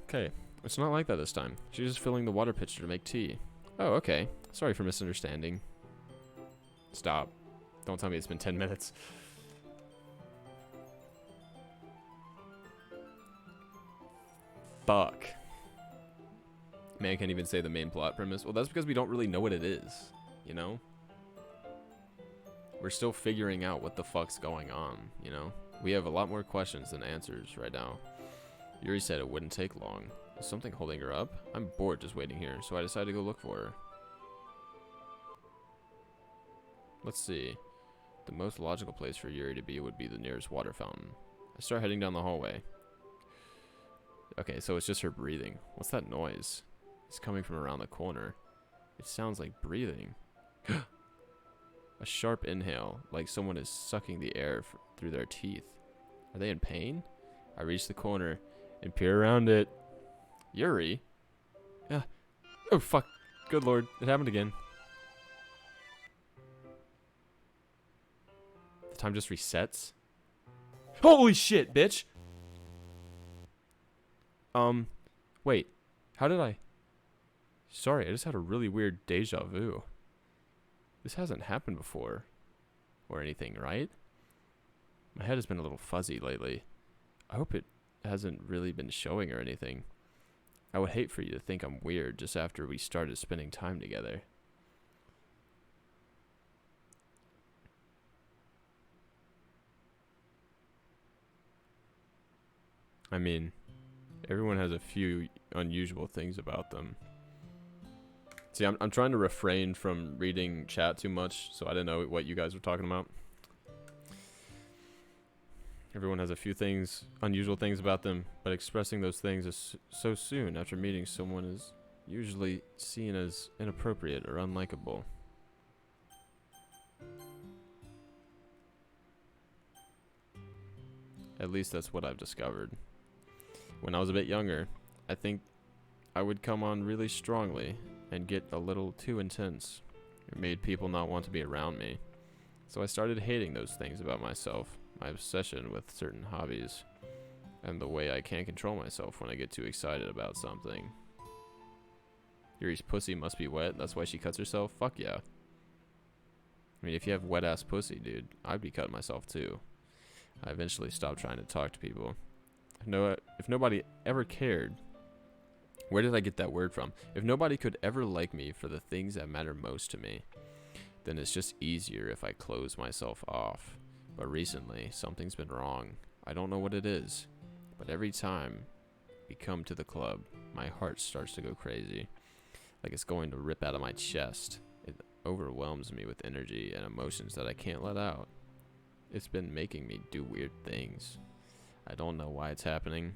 A: Okay, it's not like that this time. She's just filling the water pitcher to make tea. Oh, okay. Sorry for misunderstanding. Stop. Don't tell me it's been 10 minutes. Fuck. Man, I can't even say the main plot premise. Well, that's because we don't really know what it is, you know? We're still figuring out what the fuck's going on, you know? We have a lot more questions than answers right now. Yuri said it wouldn't take long. Is something holding her up? I'm bored just waiting here, so I decided to go look for her. Let's see. The most logical place for Yuri to be would be the nearest water fountain. I start heading down the hallway. Okay, so it's just her breathing. What's that noise? It's coming from around the corner. It sounds like breathing. A sharp inhale, like someone is sucking the air through their teeth. Are they in pain? I reach the corner and peer around it. Yuri? Yeah. Oh, fuck. Good lord. It happened again. The time just resets. Holy shit, bitch! Wait. How did I... Sorry, I just had a really weird deja vu. This hasn't happened before. Or anything, right? My head has been a little fuzzy lately. I hope it hasn't really been showing or anything. I would hate for you to think I'm weird just after we started spending time together. I mean, everyone has a few unusual things about them. See, I'm trying to refrain from reading chat too much, so I didn't know what you guys were talking about. Everyone has a few things, unusual things about them, but expressing those things so soon after meeting someone is usually seen as inappropriate or unlikable. At least that's what I've discovered. When I was a bit younger, I think I would come on really strongly and get a little too intense. It made people not want to be around me. So I started hating those things about myself, my obsession with certain hobbies, and the way I can't control myself when I get too excited about something. Yuri's pussy must be wet, that's why she cuts herself? Fuck yeah. I mean, if you have wet ass pussy, dude, I'd be cutting myself too. I eventually stopped trying to talk to people. If nobody ever cared, where did I get that word from? If nobody could ever like me for the things that matter most to me, then it's just easier if I close myself off. But recently, something's been wrong. I don't know what it is, but every time we come to the club, my heart starts to go crazy, like it's going to rip out of my chest. It overwhelms me with energy and emotions that I can't let out. It's been making me do weird things. I don't know why it's happening.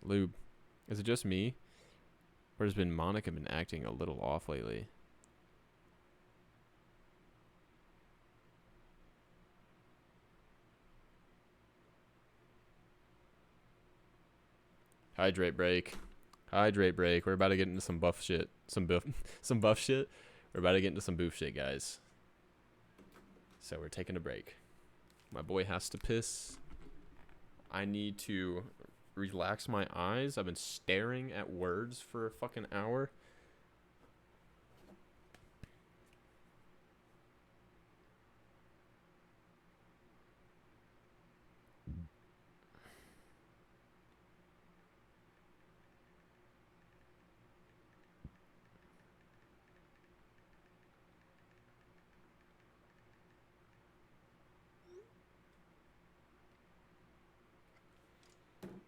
A: Lube, is it just me? Or has Monica been acting a little off lately? Hydrate break. Hydrate break. We're about to get into some buff shit. Some buff shit. We're about to get into some boof shit, guys. So we're taking a break. My boy has to piss. I need to relax my eyes. I've been staring at words for a fucking hour.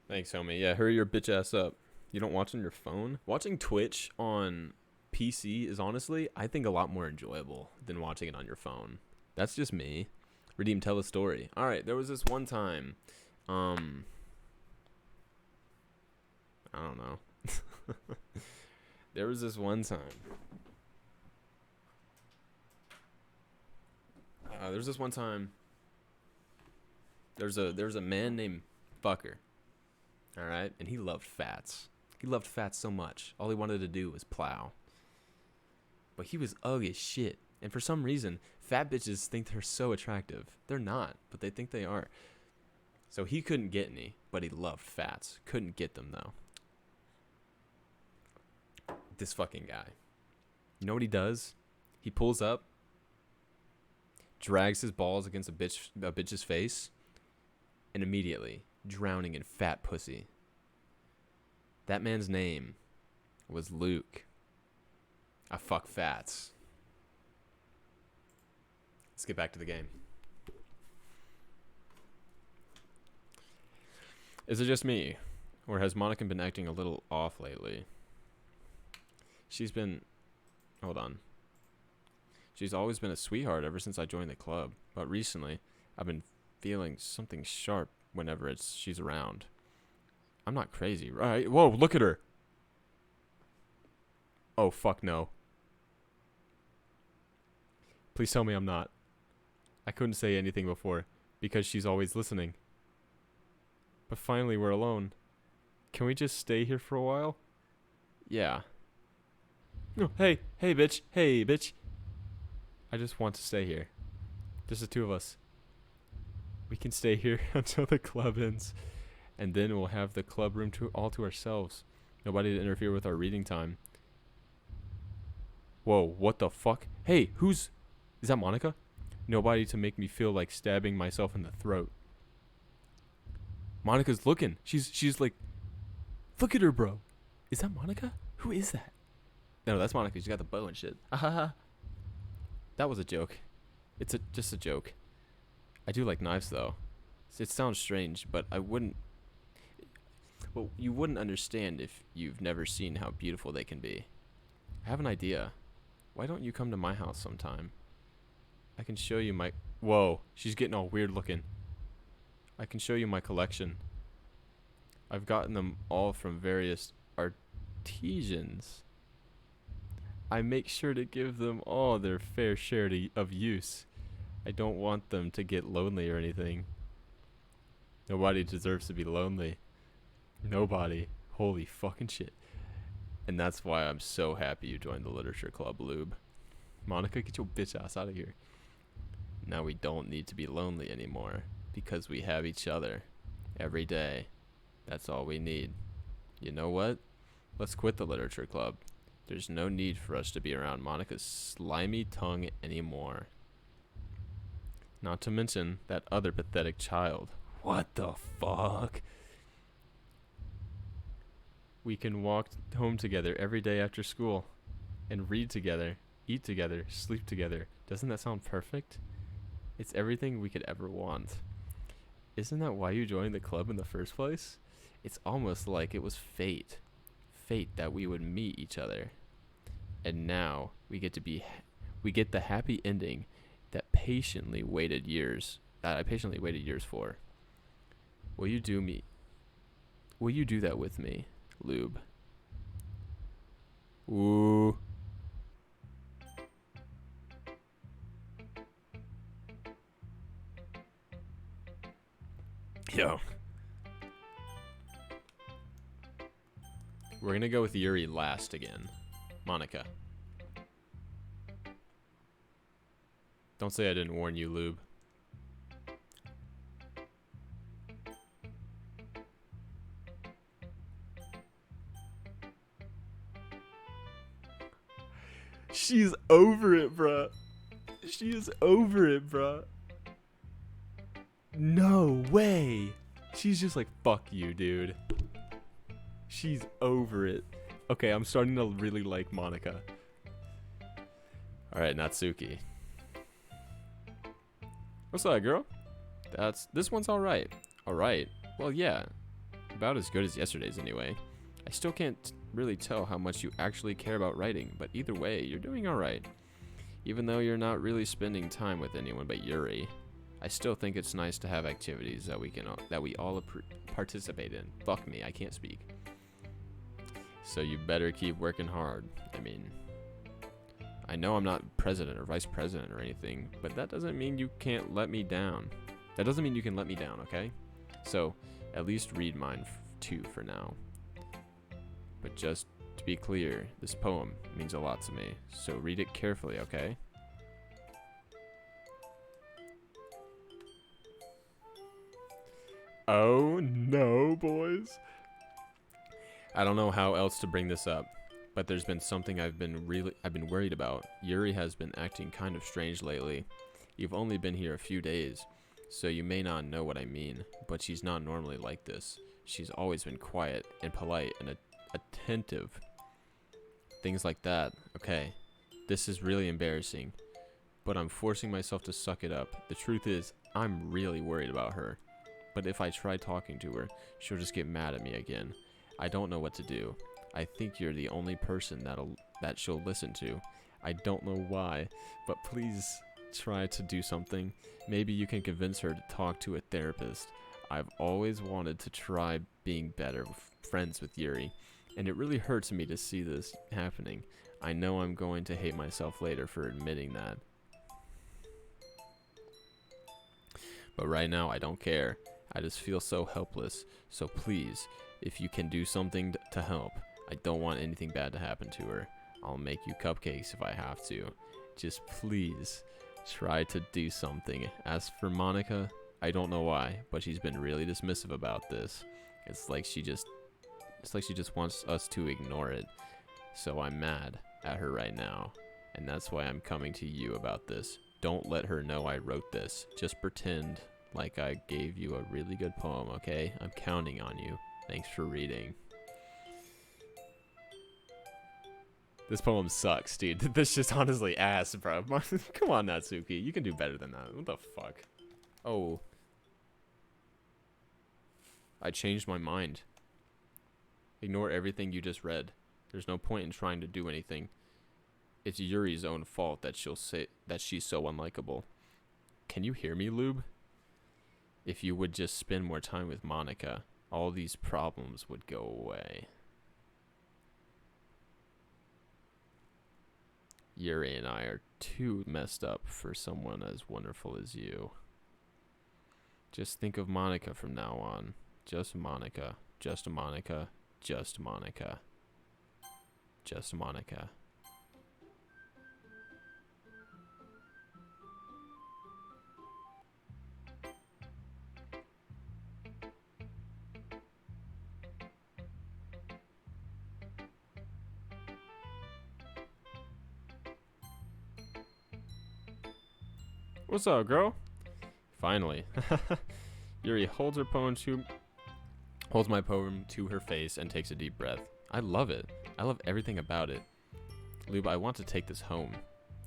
A: Thanks, homie. Yeah, hurry your bitch ass up. You don't watch on your phone? Watching Twitch on PC is honestly, I think, a lot more enjoyable than watching it on your phone. That's just me. Redeem, tell a story. Alright, there was this one time. I don't know. There was this one time. There was this one time There's a man named Fucker. All right, and he loved fats. He loved fats so much. All he wanted to do was plow. But he was ugly as shit. And for some reason, fat bitches think they're so attractive. They're not, but they think they are. So he couldn't get any, but he loved fats. Couldn't get them though. This fucking guy. You know what he does? He pulls up, drags his balls against a bitch's face, and immediately drowning in fat pussy. That man's name was Luke. I fuck fats. Let's get back to the game. Is it just me, or has Monica been acting a little off lately? She's been... Hold on. She's always been a sweetheart ever since I joined the club, but recently I've been feeling something sharp whenever she's around. I'm not crazy, right? Whoa, look at her. Oh, fuck no. Please tell me I'm not. I couldn't say anything before because she's always listening. But finally we're alone. Can we just stay here for a while? Yeah. Oh, hey bitch, hey bitch. I just want to stay here. Just the two of us. We can stay here until the club ends. And then we'll have the club room all to ourselves. Nobody to interfere with our reading time. Whoa, what the fuck? Hey, is that Monica? Nobody to make me feel like stabbing myself in the throat. Monica's looking. She's like, look at her, bro. Is that Monica? Who is that? No, that's Monica. She's got the bow and shit. That was a joke. It's just a joke. I do like knives, though. It sounds strange, but I wouldn't... Well, you wouldn't understand if you've never seen how beautiful they can be. I have an idea. Why don't you come to my house sometime? I can show you my... Whoa, she's getting all weird looking. I can show you my collection. I've gotten them all from various artisans. I make sure to give them all their fair share of use. I don't want them to get lonely or anything. Nobody deserves to be lonely. Nobody. Holy fucking shit. And that's why I'm so happy you joined the literature club, Lube. Monica, get your bitch ass out of here. Now we don't need to be lonely anymore because we have each other every day. That's all we need. You know what? Let's quit the literature club. There's no need for us to be around Monica's slimy tongue anymore. Not to mention that other pathetic child. What the fuck? We can walk home together every day after school and read together, eat together, sleep together. Doesn't that sound perfect? It's everything we could ever want. Isn't that why you joined the club in the first place? It's almost like it was fate. Fate that we would meet each other. And now we get the happy ending that I patiently waited years for. Will you do that with me, Lube? Ooh. Yo. We're gonna go with Yuri last again. Monica. Don't say I didn't warn you, Lube. She's over it, bruh. She is over it, bruh. No way. She's just like, fuck you, dude. She's over it. Okay, I'm starting to really like Monica. Alright, Natsuki. What's that, girl? This one's alright. Alright. Well, yeah. About as good as yesterday's anyway. I still can't really tell how much you actually care about writing, but either way, you're doing alright. Even though you're not really spending time with anyone but Yuri, I still think it's nice to have activities that we all participate in. Fuck me, I can't speak. So you better keep working hard. I mean, I know I'm not president or vice president or anything, but that doesn't mean you can't let me down. That doesn't mean you can let me down, okay? So, at least read mine too for now. But just to be clear, this poem means a lot to me, so read it carefully, okay? Oh no, boys. I don't know how else to bring this up, but there's been something I've been worried about. Yuri has been acting kind of strange lately. You've only been here a few days, so you may not know what I mean, but she's not normally like this. She's always been quiet and polite and attentive. Things like that. Okay, this is really embarrassing, but I'm forcing myself to suck it up. The truth is, I'm really worried about her. But if I try talking to her, she'll just get mad at me again. I don't know what to do. I think you're the only person that she'll listen to. I don't know why, but please try to do something. Maybe you can convince her to talk to a therapist. I've always wanted to try being better friends with Yuri, and it really hurts me to see this happening. I know I'm going to hate myself later for admitting that. But right now, I don't care. I just feel so helpless. So please, if you can do something to help, I don't want anything bad to happen to her. I'll make you cupcakes if I have to. Just please, try to do something. As for Monica, I don't know why, but she's been really dismissive about this. It's like she just wants us to ignore it. So I'm mad at her right now, and that's why I'm coming to you about this. Don't let her know I wrote this. Just pretend like I gave you a really good poem, okay? I'm counting on you. Thanks for reading. This poem sucks, dude. This just honestly ass, bro. Come on, Natsuki. You can do better than that. What the fuck? Oh. I changed my mind. Ignore everything you just read. There's no point in trying to do anything. It's Yuri's own fault that she'll say that she's so unlikable. Can you hear me, Lube? If you would just spend more time with Monica, all these problems would go away. Yuri and I are too messed up for someone as wonderful as you. Just think of Monica from now on. Just Monica. Just Monica. Just Monica. Just Monica. What's up, girl? Finally. Yuri holds my poem to her face and takes a deep breath. I love it. I love everything about it. Lube, I want to take this home.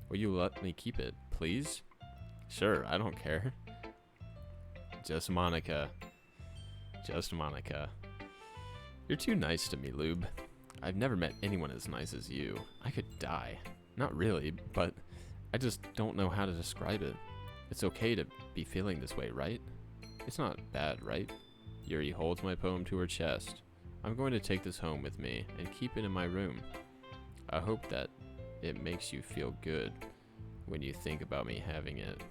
A: Will you let me keep it, please? Sure, I don't care. Just Monica. Just Monica. You're too nice to me, Lube. I've never met anyone as nice as you. I could die. Not really, but I just don't know how to describe it. It's okay to be feeling this way, right? It's not bad, right? Yuri holds my poem to her chest. I'm going to take this home with me and keep it in my room. I hope that it makes you feel good when you think about me having it.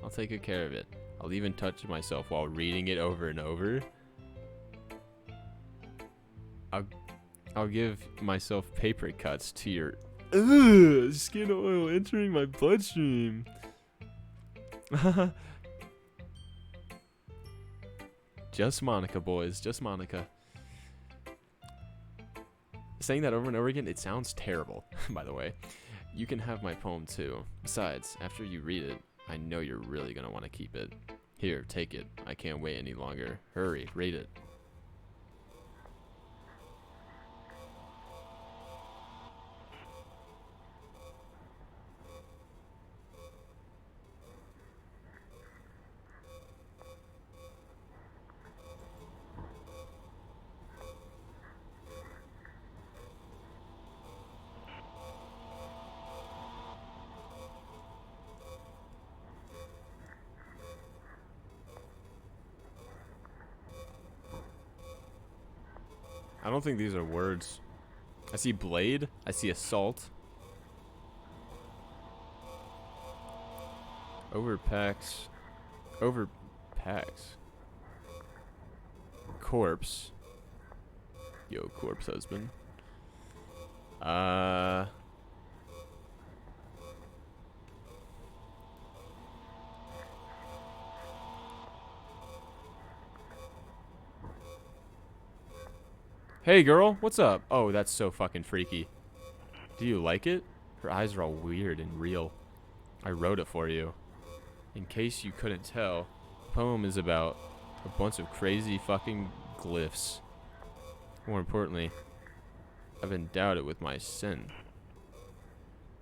A: I'll take good care of it. I'll even touch myself while reading it over and over. I'll give myself paper cuts to your skin oil entering my bloodstream. Just Monica, boys. Just Monica. Saying that over and over again, it sounds terrible, by the way. You can have my poem too. Besides, after you read it, I know you're really gonna want to keep it. Here, take it. I can't wait any longer. Hurry, read it. I don't think these are words. I see blade. I see assault. Overpass packs. Corpse. Yo, corpse husband. Hey girl, what's up? Oh, that's so fucking freaky. Do you like it? Her eyes are all weird and real. I wrote it for you. In case you couldn't tell, the poem is about a bunch of crazy fucking glyphs. More importantly, I've endowed it with my sin.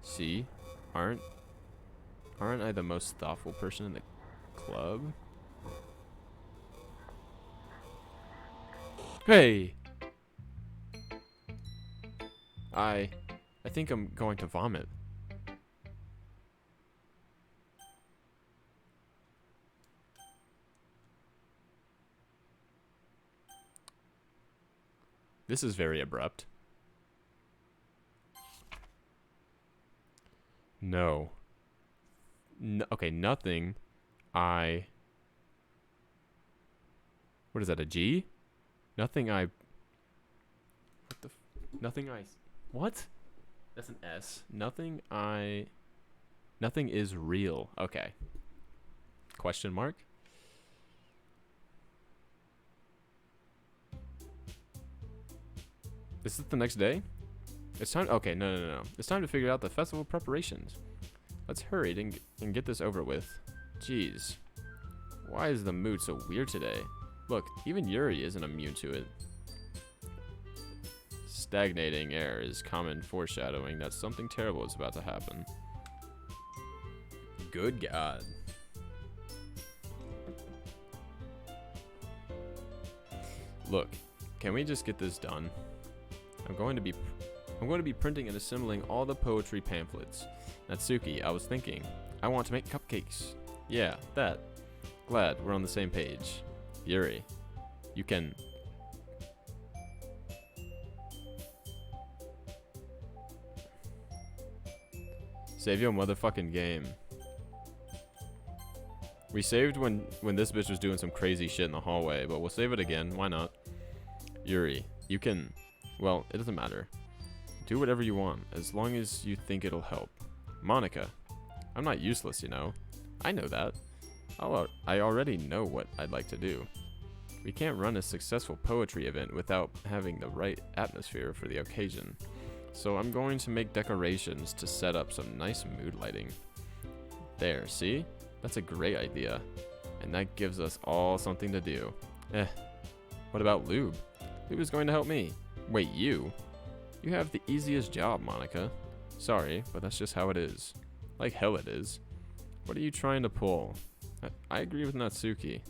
A: See? Aren't I the most thoughtful person in the club? Hey! I think I'm going to vomit. This is very abrupt. No. Okay, nothing. What is that, a G? Nothing what? That's an S. Nothing is real. Okay. Question mark? Is it the next day? It's time. Okay, no. It's time to figure out the festival preparations. Let's hurry and get this over with. Jeez. Why is the mood so weird today? Look, even Yuri isn't immune to it. Stagnating air is common foreshadowing that something terrible is about to happen. Good God. Look, can we just get this done? I'm going to be printing and assembling all the poetry pamphlets. Natsuki, I was thinking, I want to make cupcakes. Yeah, that. Glad we're on the same page. Yuri, you can... Save your motherfucking game. We saved when this bitch was doing some crazy shit in the hallway, but we'll save it again. Why not? Yuri, you can... Well, it doesn't matter. Do whatever you want, as long as you think it'll help. Monica, I'm not useless, you know. I know that. I already know what I'd like to do. We can't run a successful poetry event without having the right atmosphere for the occasion. So I'm going to make decorations to set up some nice mood lighting. There, see? That's a great idea. And that gives us all something to do. What about Lube? Lube is going to help me. Wait, you? You have the easiest job, Monica. Sorry, but that's just how it is. Like hell it is. What are you trying to pull? I agree with Natsuki.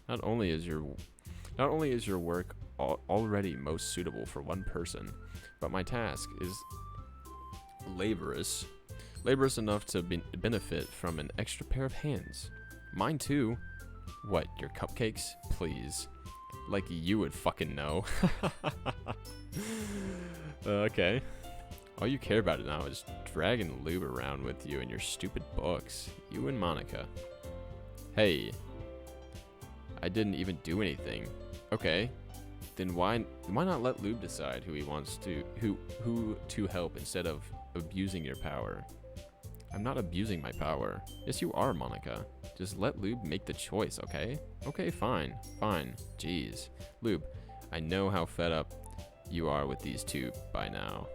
A: Not only is your work already most suitable for one person, but my task is laborious enough to benefit from an extra pair of hands. Mine too. What, your cupcakes? Please. Like you would fucking know. Okay. All you care about now is dragging Lube around with you and your stupid books. You and Monica. Hey. I didn't even do anything. Okay. Then why not let Lube decide who he wants to who to help instead of abusing your power? I'm not abusing my power. Yes, you are, Monica. Just let Lube make the choice, okay? Okay, fine. Jeez. Lube, I know how fed up you are with these two by now.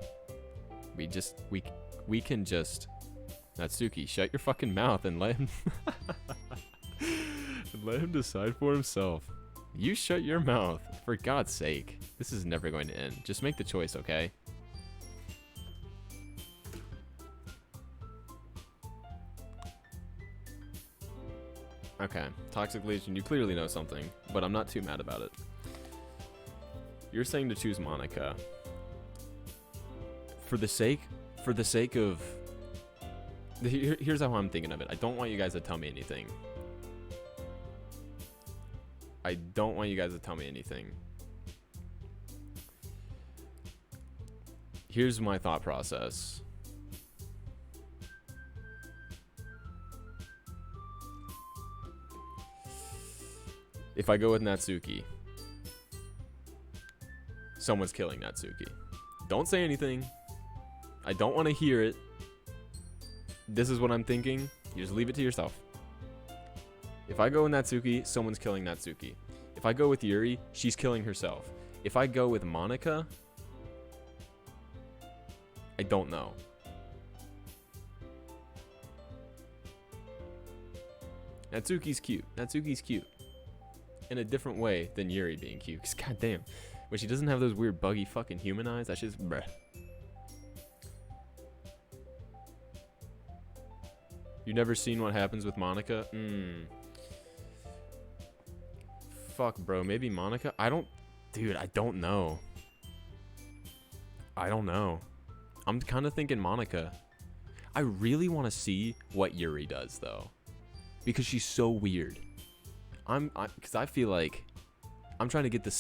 A: We can just... Natsuki, shut your fucking mouth and let him... let him decide for himself. You shut your mouth. For God's sake. This is never going to end. Just make the choice, okay? Okay. Toxic Legion, you clearly know something, but I'm not too mad about it. You're saying to choose Monica. For the sake of... Here's how I'm thinking of it. I don't want you guys to tell me anything. Here's my thought process. If I go with Natsuki, someone's killing Natsuki. Don't say anything. I don't want to hear it. This is what I'm thinking. You just leave it to yourself. If I go with Natsuki, someone's killing Natsuki. If I go with Yuri, she's killing herself. If I go with Monica, I don't know. Natsuki's cute. Natsuki's cute. In a different way than Yuri being cute. Because goddamn, when she doesn't have those weird buggy fucking human eyes, that shit's bruh. You never seen what happens with Monica? Fuck, bro. Maybe Monica? Dude, I don't know. I don't know. I'm kind of thinking Monica. I really want to see what Yuri does, though. Because she's so weird. Because I feel like I'm trying to get the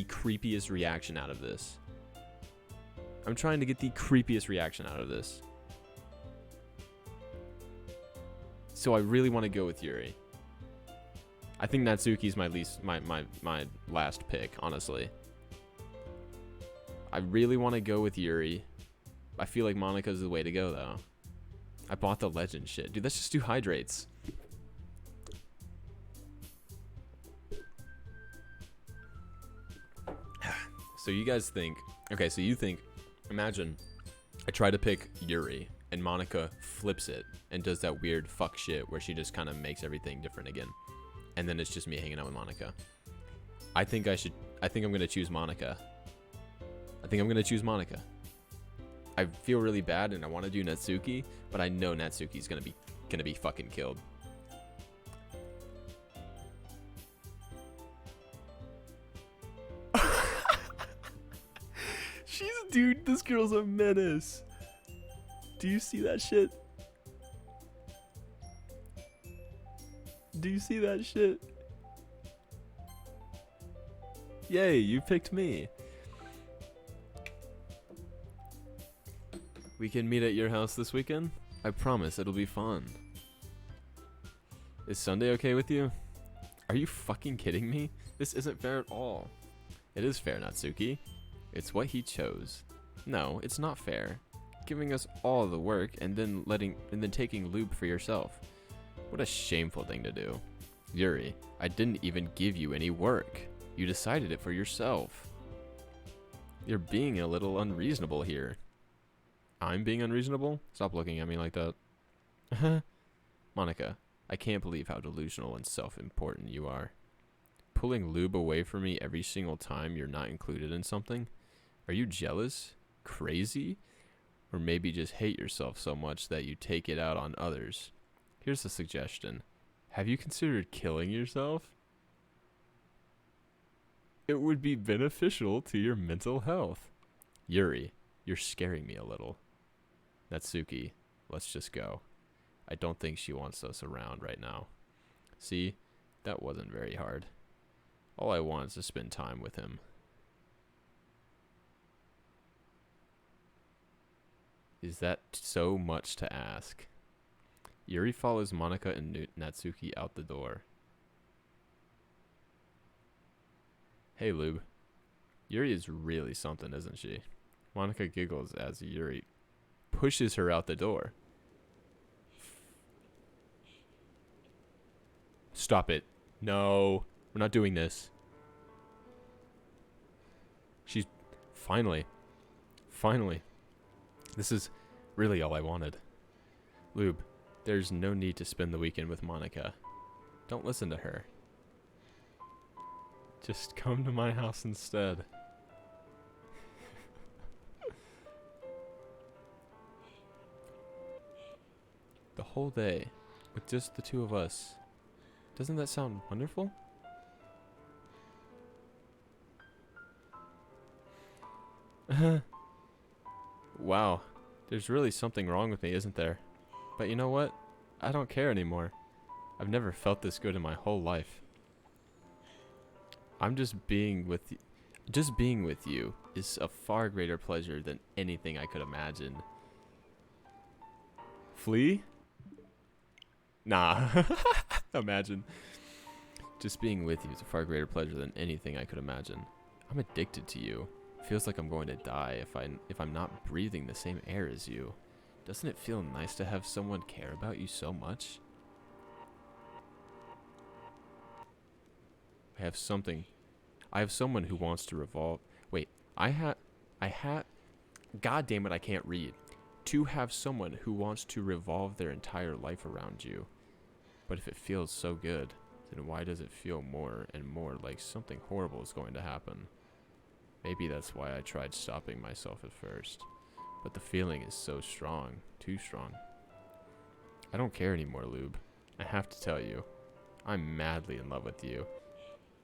A: creepiest reaction out of this. So I really want to go with Yuri. I think Natsuki's my last pick, honestly. I really want to go with Yuri. I feel like Monica's the way to go, though. I bought the legend shit. Dude, let's just do hydrates. So you guys think... Okay, so you think... Imagine I try to pick Yuri, and Monica flips it and does that weird fuck shit where she just kind of makes everything different again. And then it's just me hanging out with Monica. I think I'm going to choose Monica. I feel really bad and I want to do Natsuki, but I know Natsuki's going to be fucking killed. Dude, this girl's a menace. Do you see that shit? Yay, you picked me. We can meet at your house this weekend? I promise it'll be fun. Is Sunday okay with you? Are you fucking kidding me? This isn't fair at all. It is fair, Natsuki. It's what he chose. No, it's not fair. Giving us all the work and then taking lube for yourself. What a shameful thing to do. Yuri, I didn't even give you any work. You decided it for yourself. You're being a little unreasonable here. I'm being unreasonable? Stop looking at me like that. Monica, I can't believe how delusional and self-important you are. Pulling lube away from me every single time you're not included in something? Are you jealous? Crazy? Or maybe just hate yourself so much that you take it out on others? Here's a suggestion. Have you considered killing yourself? It would be beneficial to your mental health. Yuri, you're scaring me a little. Natsuki, let's just go. I don't think she wants us around right now. See, that wasn't very hard. All I want is to spend time with him. Is that so much to ask? Yuri follows Monica and Natsuki out the door. Hey, Lube. Yuri is really something, isn't she? Monica giggles as Yuri pushes her out the door. Stop it. No, we're not doing this. She's... Finally. This is really all I wanted. Lube, there's no need to spend the weekend with Monica. Don't listen to her. Just come to my house instead. The whole day, with just the two of us. Doesn't that sound wonderful? Wow, there's really something wrong with me, isn't there? But you know what? I don't care anymore. I've never felt this good in my whole life. I'm just being with you. Just being with you is a far greater pleasure than anything I could imagine. Flee? Nah. Imagine. Just being with you is a far greater pleasure than anything I could imagine. I'm addicted to you. It feels like I'm going to die if I'm not breathing the same air as you. Doesn't it feel nice to have someone care about you so much? I have someone who wants to revolve. Wait, God damn it, I can't read. To have someone who wants to revolve their entire life around you. But if it feels so good, then why does it feel more and more like something horrible is going to happen? Maybe that's why I tried stopping myself at first. But the feeling is so strong, too strong. I don't care anymore, Lube. I have to tell you, I'm madly in love with you.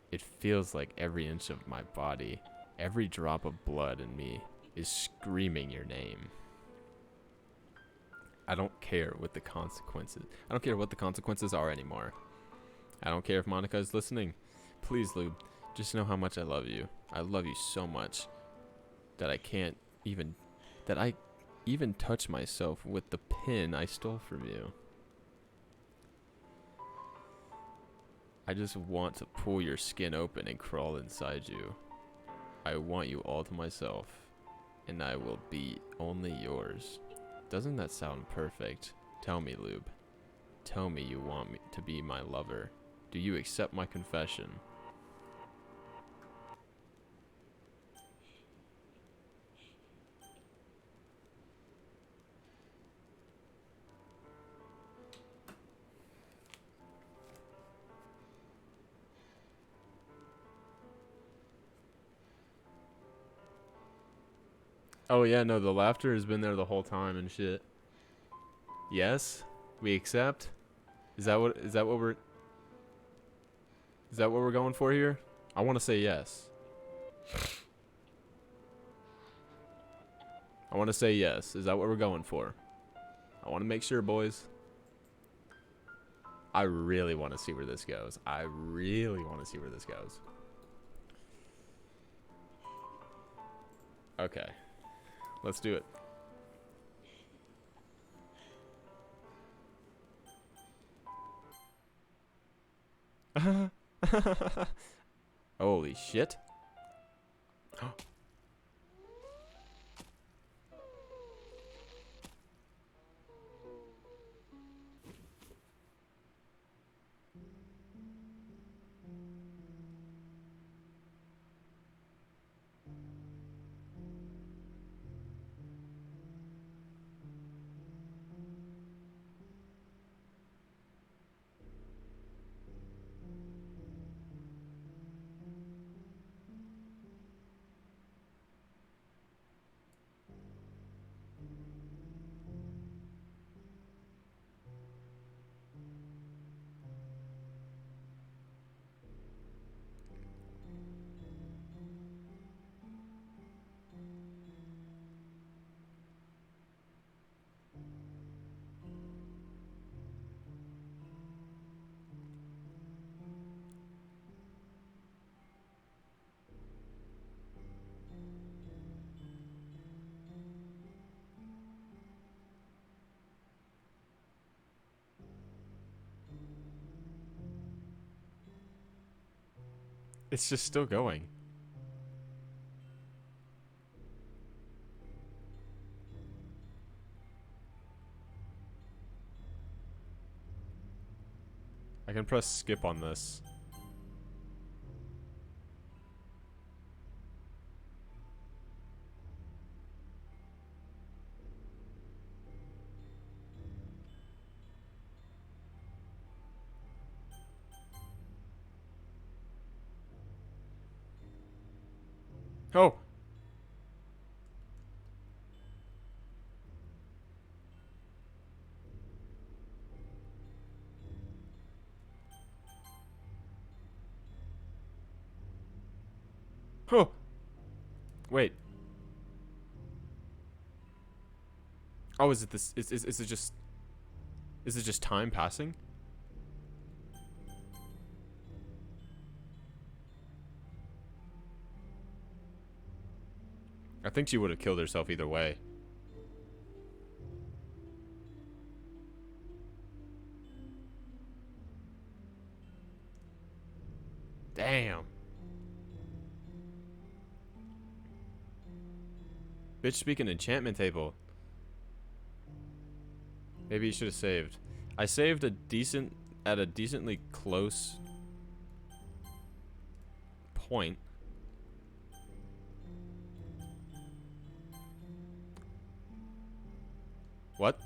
A: It feels like every inch of my body, every drop of blood in me, is screaming your name. I don't care what the consequences. I don't care what the consequences are anymore. I don't care if Monica is listening. Please, Lube, just know how much I love you. I love you so much that I even touch myself with the pin I stole from you. I just want to pull your skin open and crawl inside you. I want you all to myself, and I will be only yours. Doesn't that sound perfect? Tell me, Lube. Tell me you want me to be my lover. Do you accept my confession? Oh yeah, no, the laughter has been there the whole time and shit. Yes? We accept? Is that what we're going for here? I want to say yes. I want to say yes. Is that what we're going for? I want to make sure, boys. I really want to see where this goes. I really want to see where this goes. Okay. Let's do it. Holy shit. It's just still going. I can press skip on this. Oh! Oh! Wait. Oh, is it this? Is it just? Is it just time passing? I think she would have killed herself either way. Bitch, speak an enchantment table. Maybe you should have saved. I saved at a decently close point. What?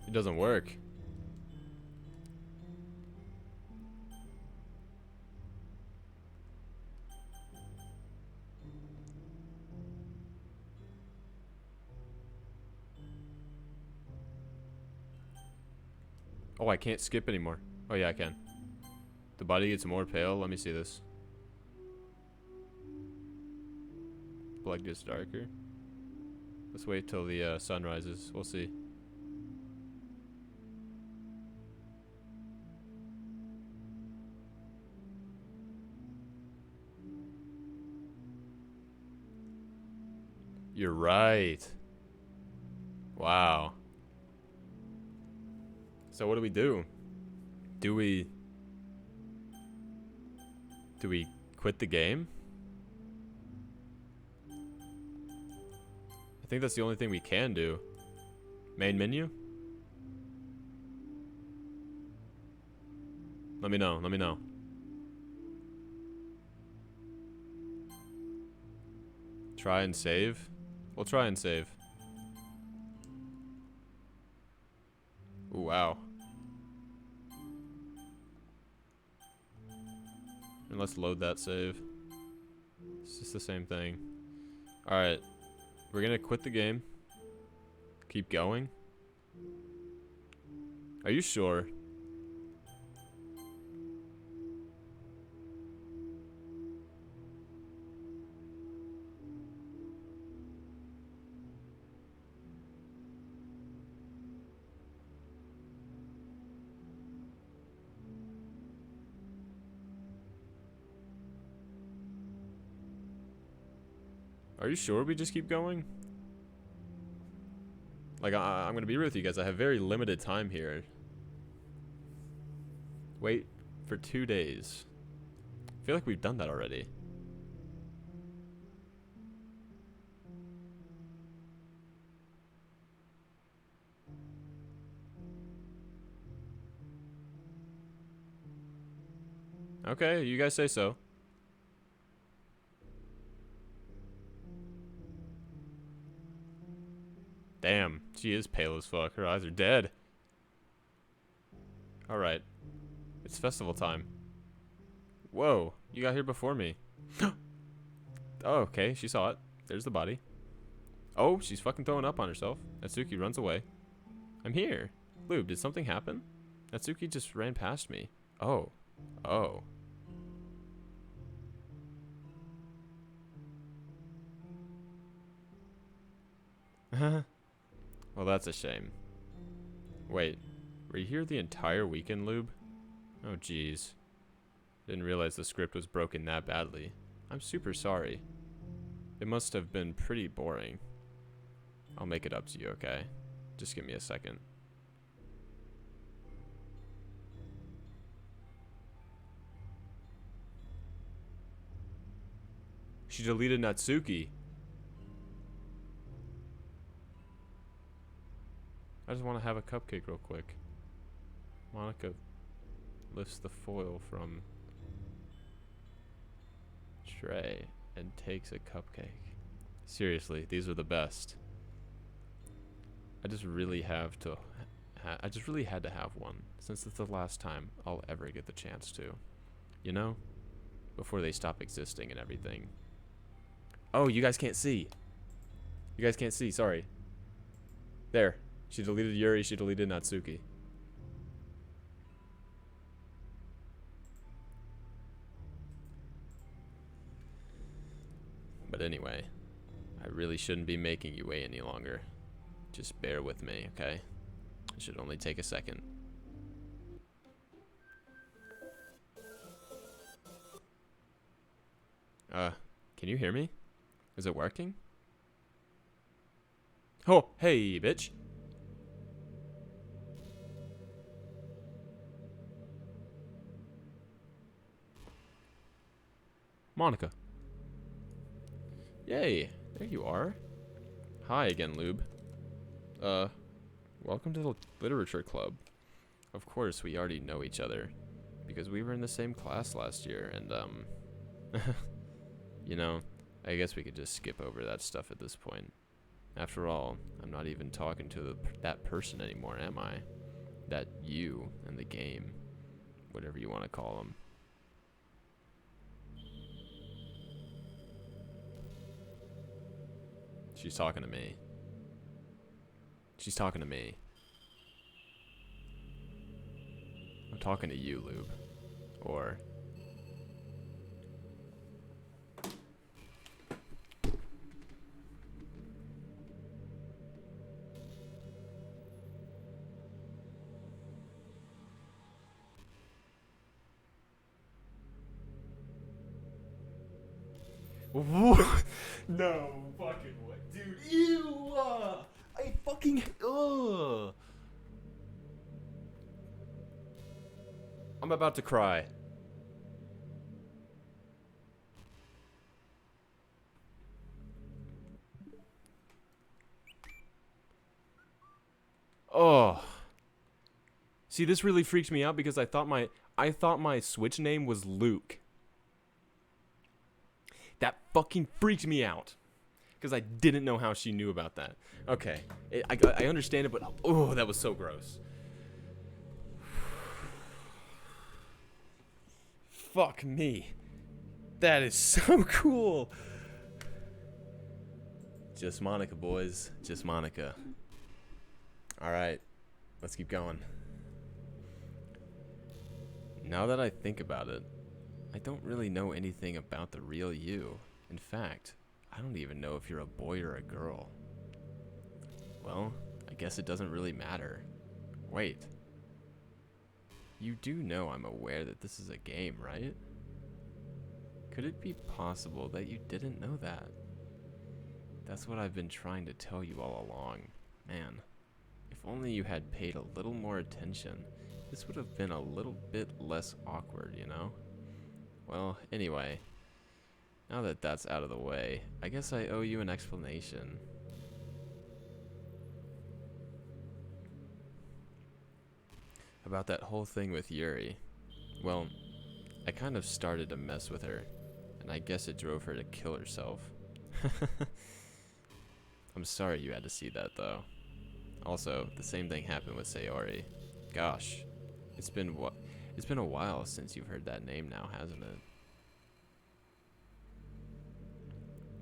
A: It doesn't work. Oh, I can't skip anymore. Oh, yeah, I can. The body gets more pale. Let me see this. Blood gets darker. Let's wait till the sun rises. We'll see. You're right. Wow. So what do we do? Do we quit the game? I think that's the only thing we can do. Main menu? Let me know. Let me know. Try and save? We'll try and save. Ooh, wow. And let's load that save. It's just the same thing. Alright. We're gonna quit the game. Keep going. Are you sure? Are you sure we just keep going? Like, I'm gonna be real with you guys. I have very limited time here. Wait for 2 days. I feel like we've done that already. Okay, you guys say so. Damn, she is pale as fuck. Her eyes are dead. Alright. It's festival time. Whoa, you got here before me. Oh, okay, she saw it. There's the body. Oh, she's fucking throwing up on herself. Natsuki runs away. I'm here. Lube, did something happen? Natsuki just ran past me. Oh. Oh. Well, that's a shame. Wait, were you here the entire weekend, Lube? Oh, jeez. Didn't realize the script was broken that badly. I'm super sorry. It must have been pretty boring. I'll make it up to you, okay? Just give me a second. She deleted Natsuki. I just want to have a cupcake real quick. Monica lifts the foil from tray and takes a cupcake. Seriously, these are the best. I just really have to. I just really had to have one since it's the last time I'll ever get the chance to. You know, before they stop existing and everything. Oh, you guys can't see. You guys can't see. Sorry. There. She deleted Yuri. She deleted Natsuki. But anyway, I really shouldn't be making you wait any longer. Just bear with me, okay? It should only take a second. Can you hear me? Is it working? Oh, hey, bitch. Monica. Yay, there you are. Hi again, Lube. Welcome to the literature club. Of course, we already know each other, because we were in the same class last year, and, you know, I guess we could just skip over that stuff at this point. After all, I'm not even talking to that person anymore, am I? That you in the game. Whatever you want to call them. She's talking to me. She's talking to me. I'm talking to you, Lube. Or... No fucking way, dude. Ew! I fucking. Ugh. I'm about to cry. Oh. See, this really freaks me out because I thought my Switch name was Luke. That fucking freaked me out. Because I didn't know how she knew about that. Okay. I understand it, but... Oh, that was so gross. Fuck me. That is so cool. Just Monica, boys. Just Monica. Alright. Let's keep going. Now that I think about it, I don't really know anything about the real you. In fact, I don't even know if you're a boy or a girl. Well, I guess it doesn't really matter. Wait. You do know I'm aware that this is a game, right? Could it be possible that you didn't know that? That's what I've been trying to tell you all along. Man, if only you had paid a little more attention, this would have been a little bit less awkward, you know? Well, anyway, now that that's out of the way, I guess I owe you an explanation. About that whole thing with Yuri. Well, I kind of started to mess with her, and I guess it drove her to kill herself. I'm sorry you had to see that, though. Also, the same thing happened with Sayori. Gosh, it's been a while since you've heard that name now, hasn't it?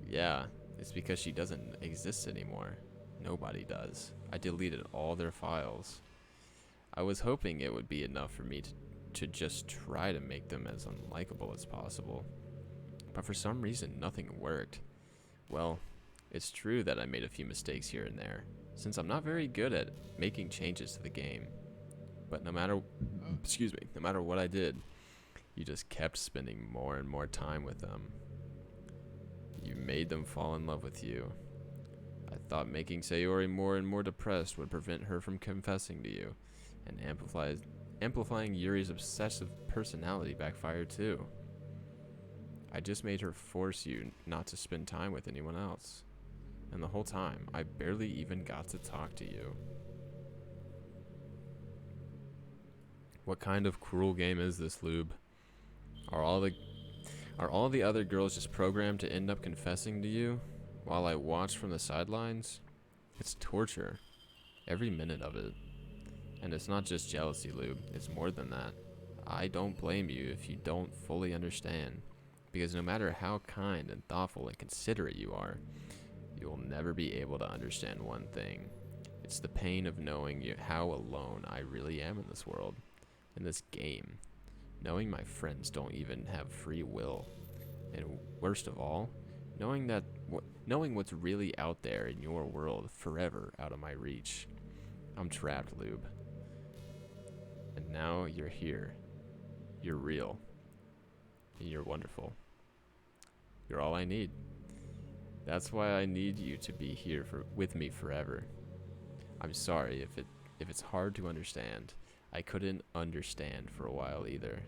A: Yeah, it's because she doesn't exist anymore. Nobody does. I deleted all their files. I was hoping it would be enough for me to just try to make them as unlikable as possible. But for some reason, nothing worked. Well, it's true that I made a few mistakes here and there, since I'm not very good at making changes to the game. But no matter what I did, you just kept spending more and more time with them. You made them fall in love with you. I thought making Sayori more and more depressed would prevent her from confessing to you, and amplifying Yuri's obsessive personality backfired too. I just made her force you not to spend time with anyone else. And the whole time, I barely even got to talk to you. What kind of cruel game is this, Lube? Are all the other girls just programmed to end up confessing to you while I watch from the sidelines? It's torture. Every minute of it. And it's not just jealousy, Lube. It's more than that. I don't blame you if you don't fully understand. Because no matter how kind and thoughtful and considerate you are, you will never be able to understand one thing. It's the pain of knowing how alone I really am in this world. In this game. Knowing my friends don't even have free will. And worst of all, Knowing what's really out there in your world forever out of my reach. I'm trapped, Lube. And now you're here. You're real. And you're wonderful. You're all I need. That's why I need you to be here with me forever. I'm sorry if it's hard to understand. I couldn't understand for a while either.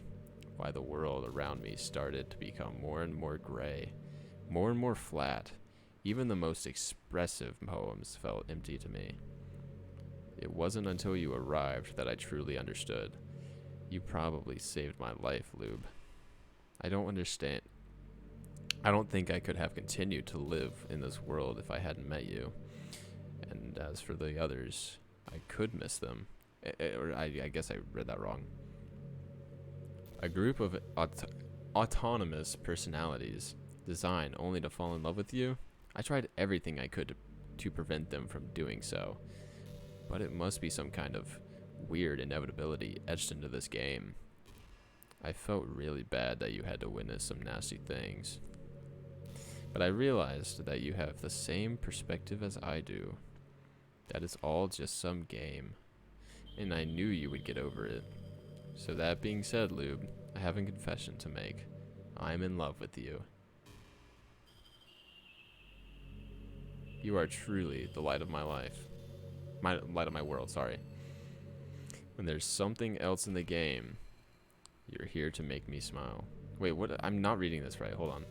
A: Why the world around me started to become more and more gray, more and more flat. Even the most expressive poems felt empty to me. It wasn't until you arrived that I truly understood. You probably saved my life, Lube. I don't understand. I don't think I could have continued to live in this world if I hadn't met you. And as for the others, I could miss them. I guess I read that wrong. A group of autonomous personalities designed only to fall in love with you? I tried everything I could to prevent them from doing so. But it must be some kind of weird inevitability etched into this game. I felt really bad that you had to witness some nasty things. But I realized that you have the same perspective as I do. That it's all just some game. And I knew you would get over it. So that being said, Lube, I have a confession to make. I'm in love with you. You are truly the light of my life. Light of my world, sorry. When there's something else in the game, you're here to make me smile. Wait, what? I'm not reading this right. Hold on.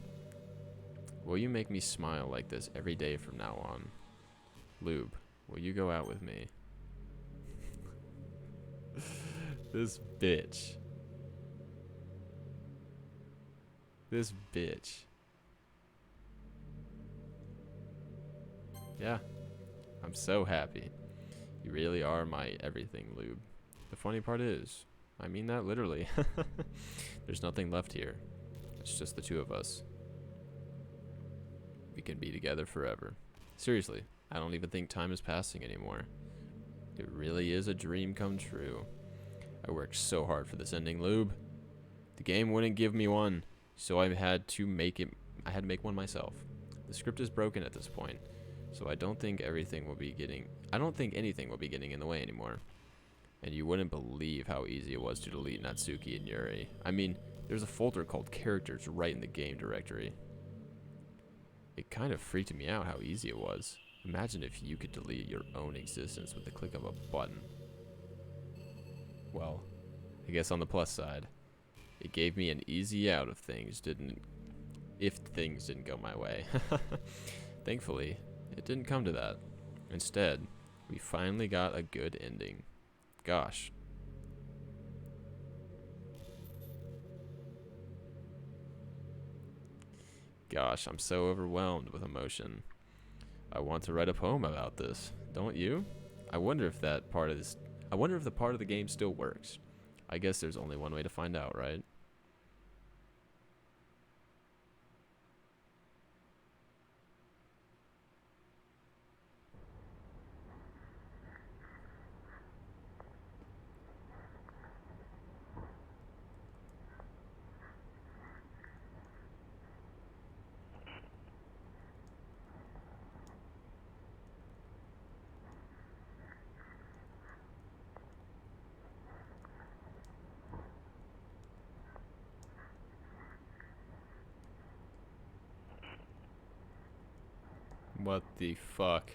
A: Will you make me smile like this every day from now on? Lube, will you go out with me? This bitch. This bitch. Yeah. I'm so happy. You really are my everything, Lube. The funny part is, I mean that literally. There's nothing left here. It's just the two of us. We can be together forever. Seriously, I don't even think time is passing anymore. It really is a dream come true. I worked so hard for this ending, Lube. The game wouldn't give me one, so I had to make one myself. The script is broken at this point, so I don't think anything will be getting in the way anymore. And you wouldn't believe how easy it was to delete Natsuki and Yuri. I mean, there's a folder called characters right in the game directory. It kind of freaked me out how easy it was. Imagine if you could delete your own existence with the click of a button. Well, I guess on the plus side, it gave me an easy out if things didn't go my way. Thankfully, it didn't come to that. Instead, we finally got a good ending. Gosh. Gosh, I'm so overwhelmed with emotion. I want to write a poem about this. Don't you? I wonder if the part of the game still works. I guess there's only one way to find out, right? What the fuck?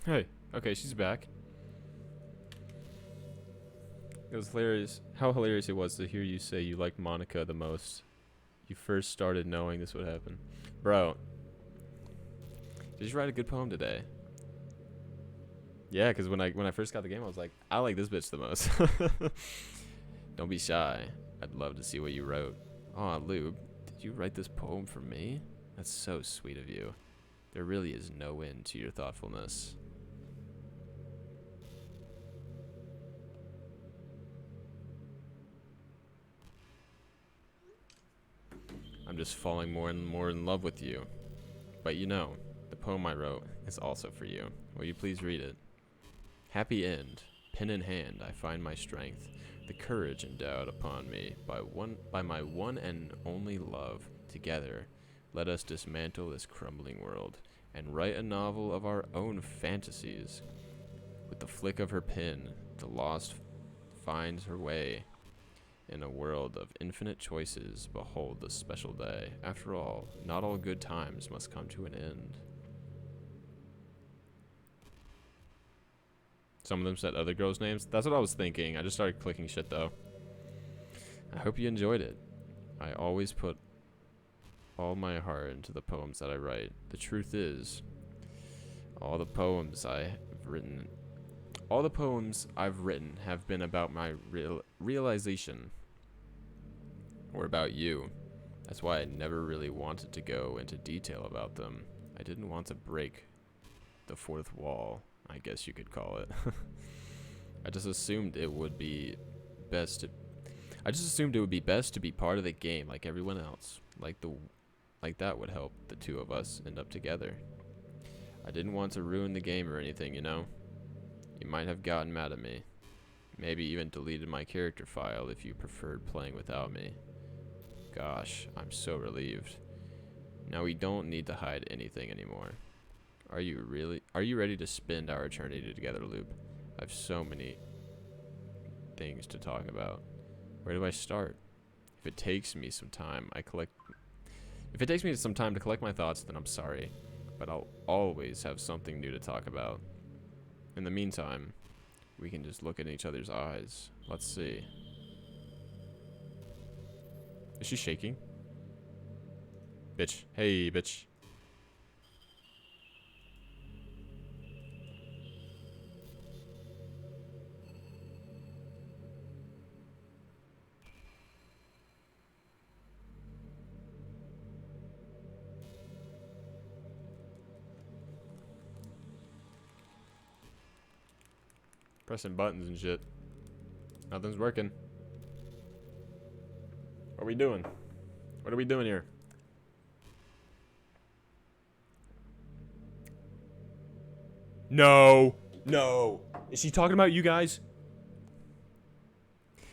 A: Hey, okay, she's back. It was hilarious. How hilarious it was to hear you say you liked Monica the most. You first started knowing this would happen. Bro, did you write a good poem today? Yeah, because when I first got the game, I was like, I like this bitch the most. Don't be shy. I'd love to see what you wrote. Aw, Lube, did you write this poem for me? That's so sweet of you. There really is no end to your thoughtfulness. I'm just falling more and more in love with you. But you know, the poem I wrote is also for you. Will you please read it? Happy end. Pen in hand, I find my strength, the courage endowed upon me by my one and only love. Together, let us dismantle this crumbling world and write a novel of our own fantasies. With the flick of her pen, the lost finds her way. In a world of infinite choices, behold the special day. After all, not all good times must come to an end. Some of them said other girls' names. That's what I was thinking. I just started clicking shit though. I hope you enjoyed it. I always put all my heart into the poems that I write. The truth is, all the poems I've written have been about my realization, or about you. That's why I never really wanted to go into detail about them. I didn't want to break the fourth wall, I guess you could call it. I just assumed it would be best to be part of the game like everyone else. Like that would help the two of us end up together. I didn't want to ruin the game or anything, you know? You might have gotten mad at me. Maybe even deleted my character file if you preferred playing without me. Gosh, I'm so relieved. Now we don't need to hide anything anymore. Are you ready to spend our eternity together, Loop? I have so many things to talk about. Where do I start? If it takes me some time to collect my thoughts, then I'm sorry. But I'll always have something new to talk about. In the meantime, we can just look in each other's eyes. Let's see. Is she shaking? Bitch. Hey, bitch. Pressing buttons and shit. Nothing's working. What are we doing? What are we doing here? No. No. Is she talking about you guys?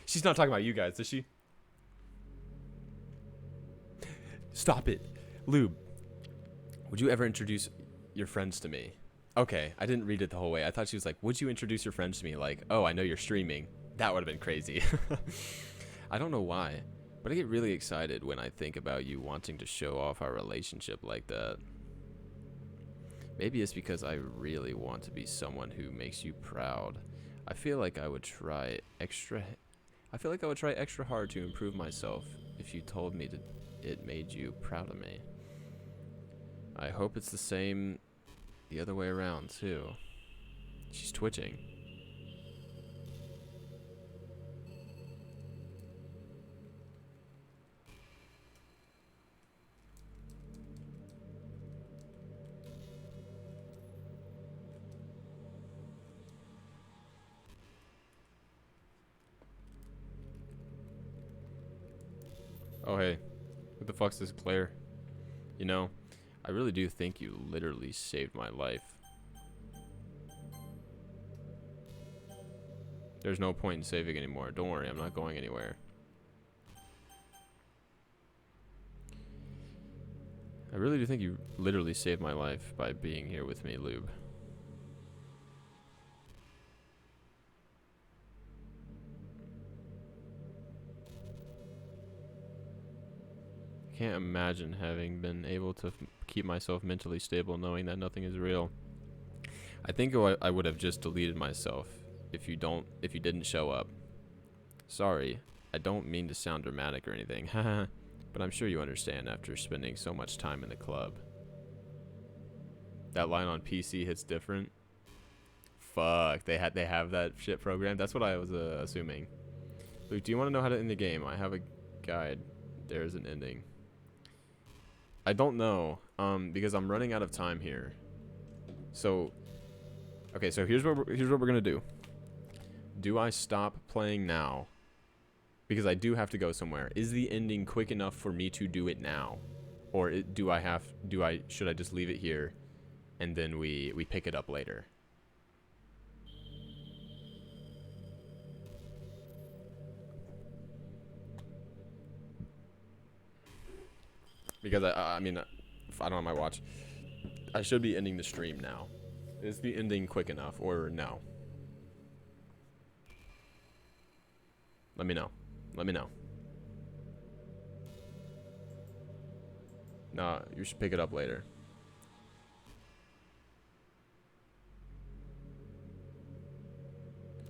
A: She's not talking about you guys, is she? Stop it. Lube, would you ever introduce your friends to me? Okay, I didn't read it the whole way. I thought she was like, would you introduce your friends to me? Like, oh, I know you're streaming. That would have been crazy. I don't know why, but I get really excited when I think about you wanting to show off our relationship like that. Maybe it's because I really want to be someone who makes you proud. I feel like I would try extra hard to improve myself if you told me that it made you proud of me. I hope it's the same the other way around, too. She's twitching. Oh, hey. What the fuck's this glare? You know, I really do think you literally saved my life. There's no point in saving anymore. Don't worry, I'm not going anywhere. I really do think you literally saved my life by being here with me, Lube. Can't imagine having been able to keep myself mentally stable knowing that nothing is real. I think I would have just deleted myself if you didn't show up. Sorry, I don't mean to sound dramatic or anything, but I'm sure you understand after spending so much time in the club. That line on PC hits different. Fuck, they have that shit programmed. That's what I was assuming. Luke, do you want to know how to end the game? I have a guide. There's an ending. I don't know, because I'm running out of time here. So, okay, so here's what we're gonna do. Do I stop playing now? Because I do have to go somewhere. Is the ending quick enough for me to do it now, or should I just leave it here, and then we pick it up later? Because I mean, if I don't have my watch, I should be ending the stream now. Is the ending quick enough or no? Let me know. Let me know. Nah, you should pick it up later.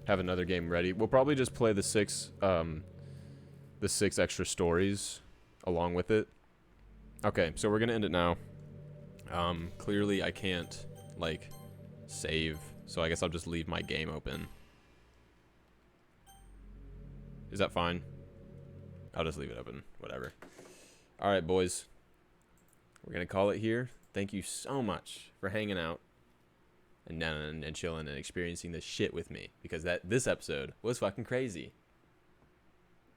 A: Have another game ready. We'll probably just play the six extra stories along with it. Okay, so we're gonna end it now. Clearly I can't like save, so I guess I'll just leave my game open. Is that fine? I'll just leave it open. Whatever. All right, boys. We're gonna call it here. Thank you so much for hanging out and chilling and experiencing this shit with me, because this episode was fucking crazy.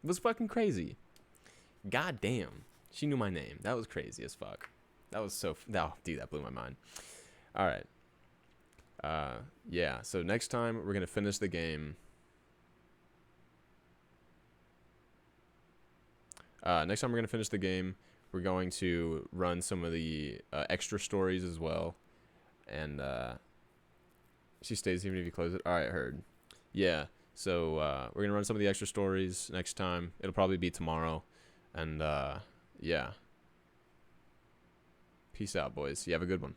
A: It was fucking crazy. God damn, she knew my name. That was crazy as fuck. That was so. Oh, dude, that blew my mind. All right. Yeah. So next time we're gonna finish the game. Next time we're gonna finish the game. We're going to run some of the extra stories as well, and she stays even if you close it. All right, heard. Yeah. So we're gonna run some of the extra stories next time. It'll probably be tomorrow, and yeah. Peace out, boys. You have a good one.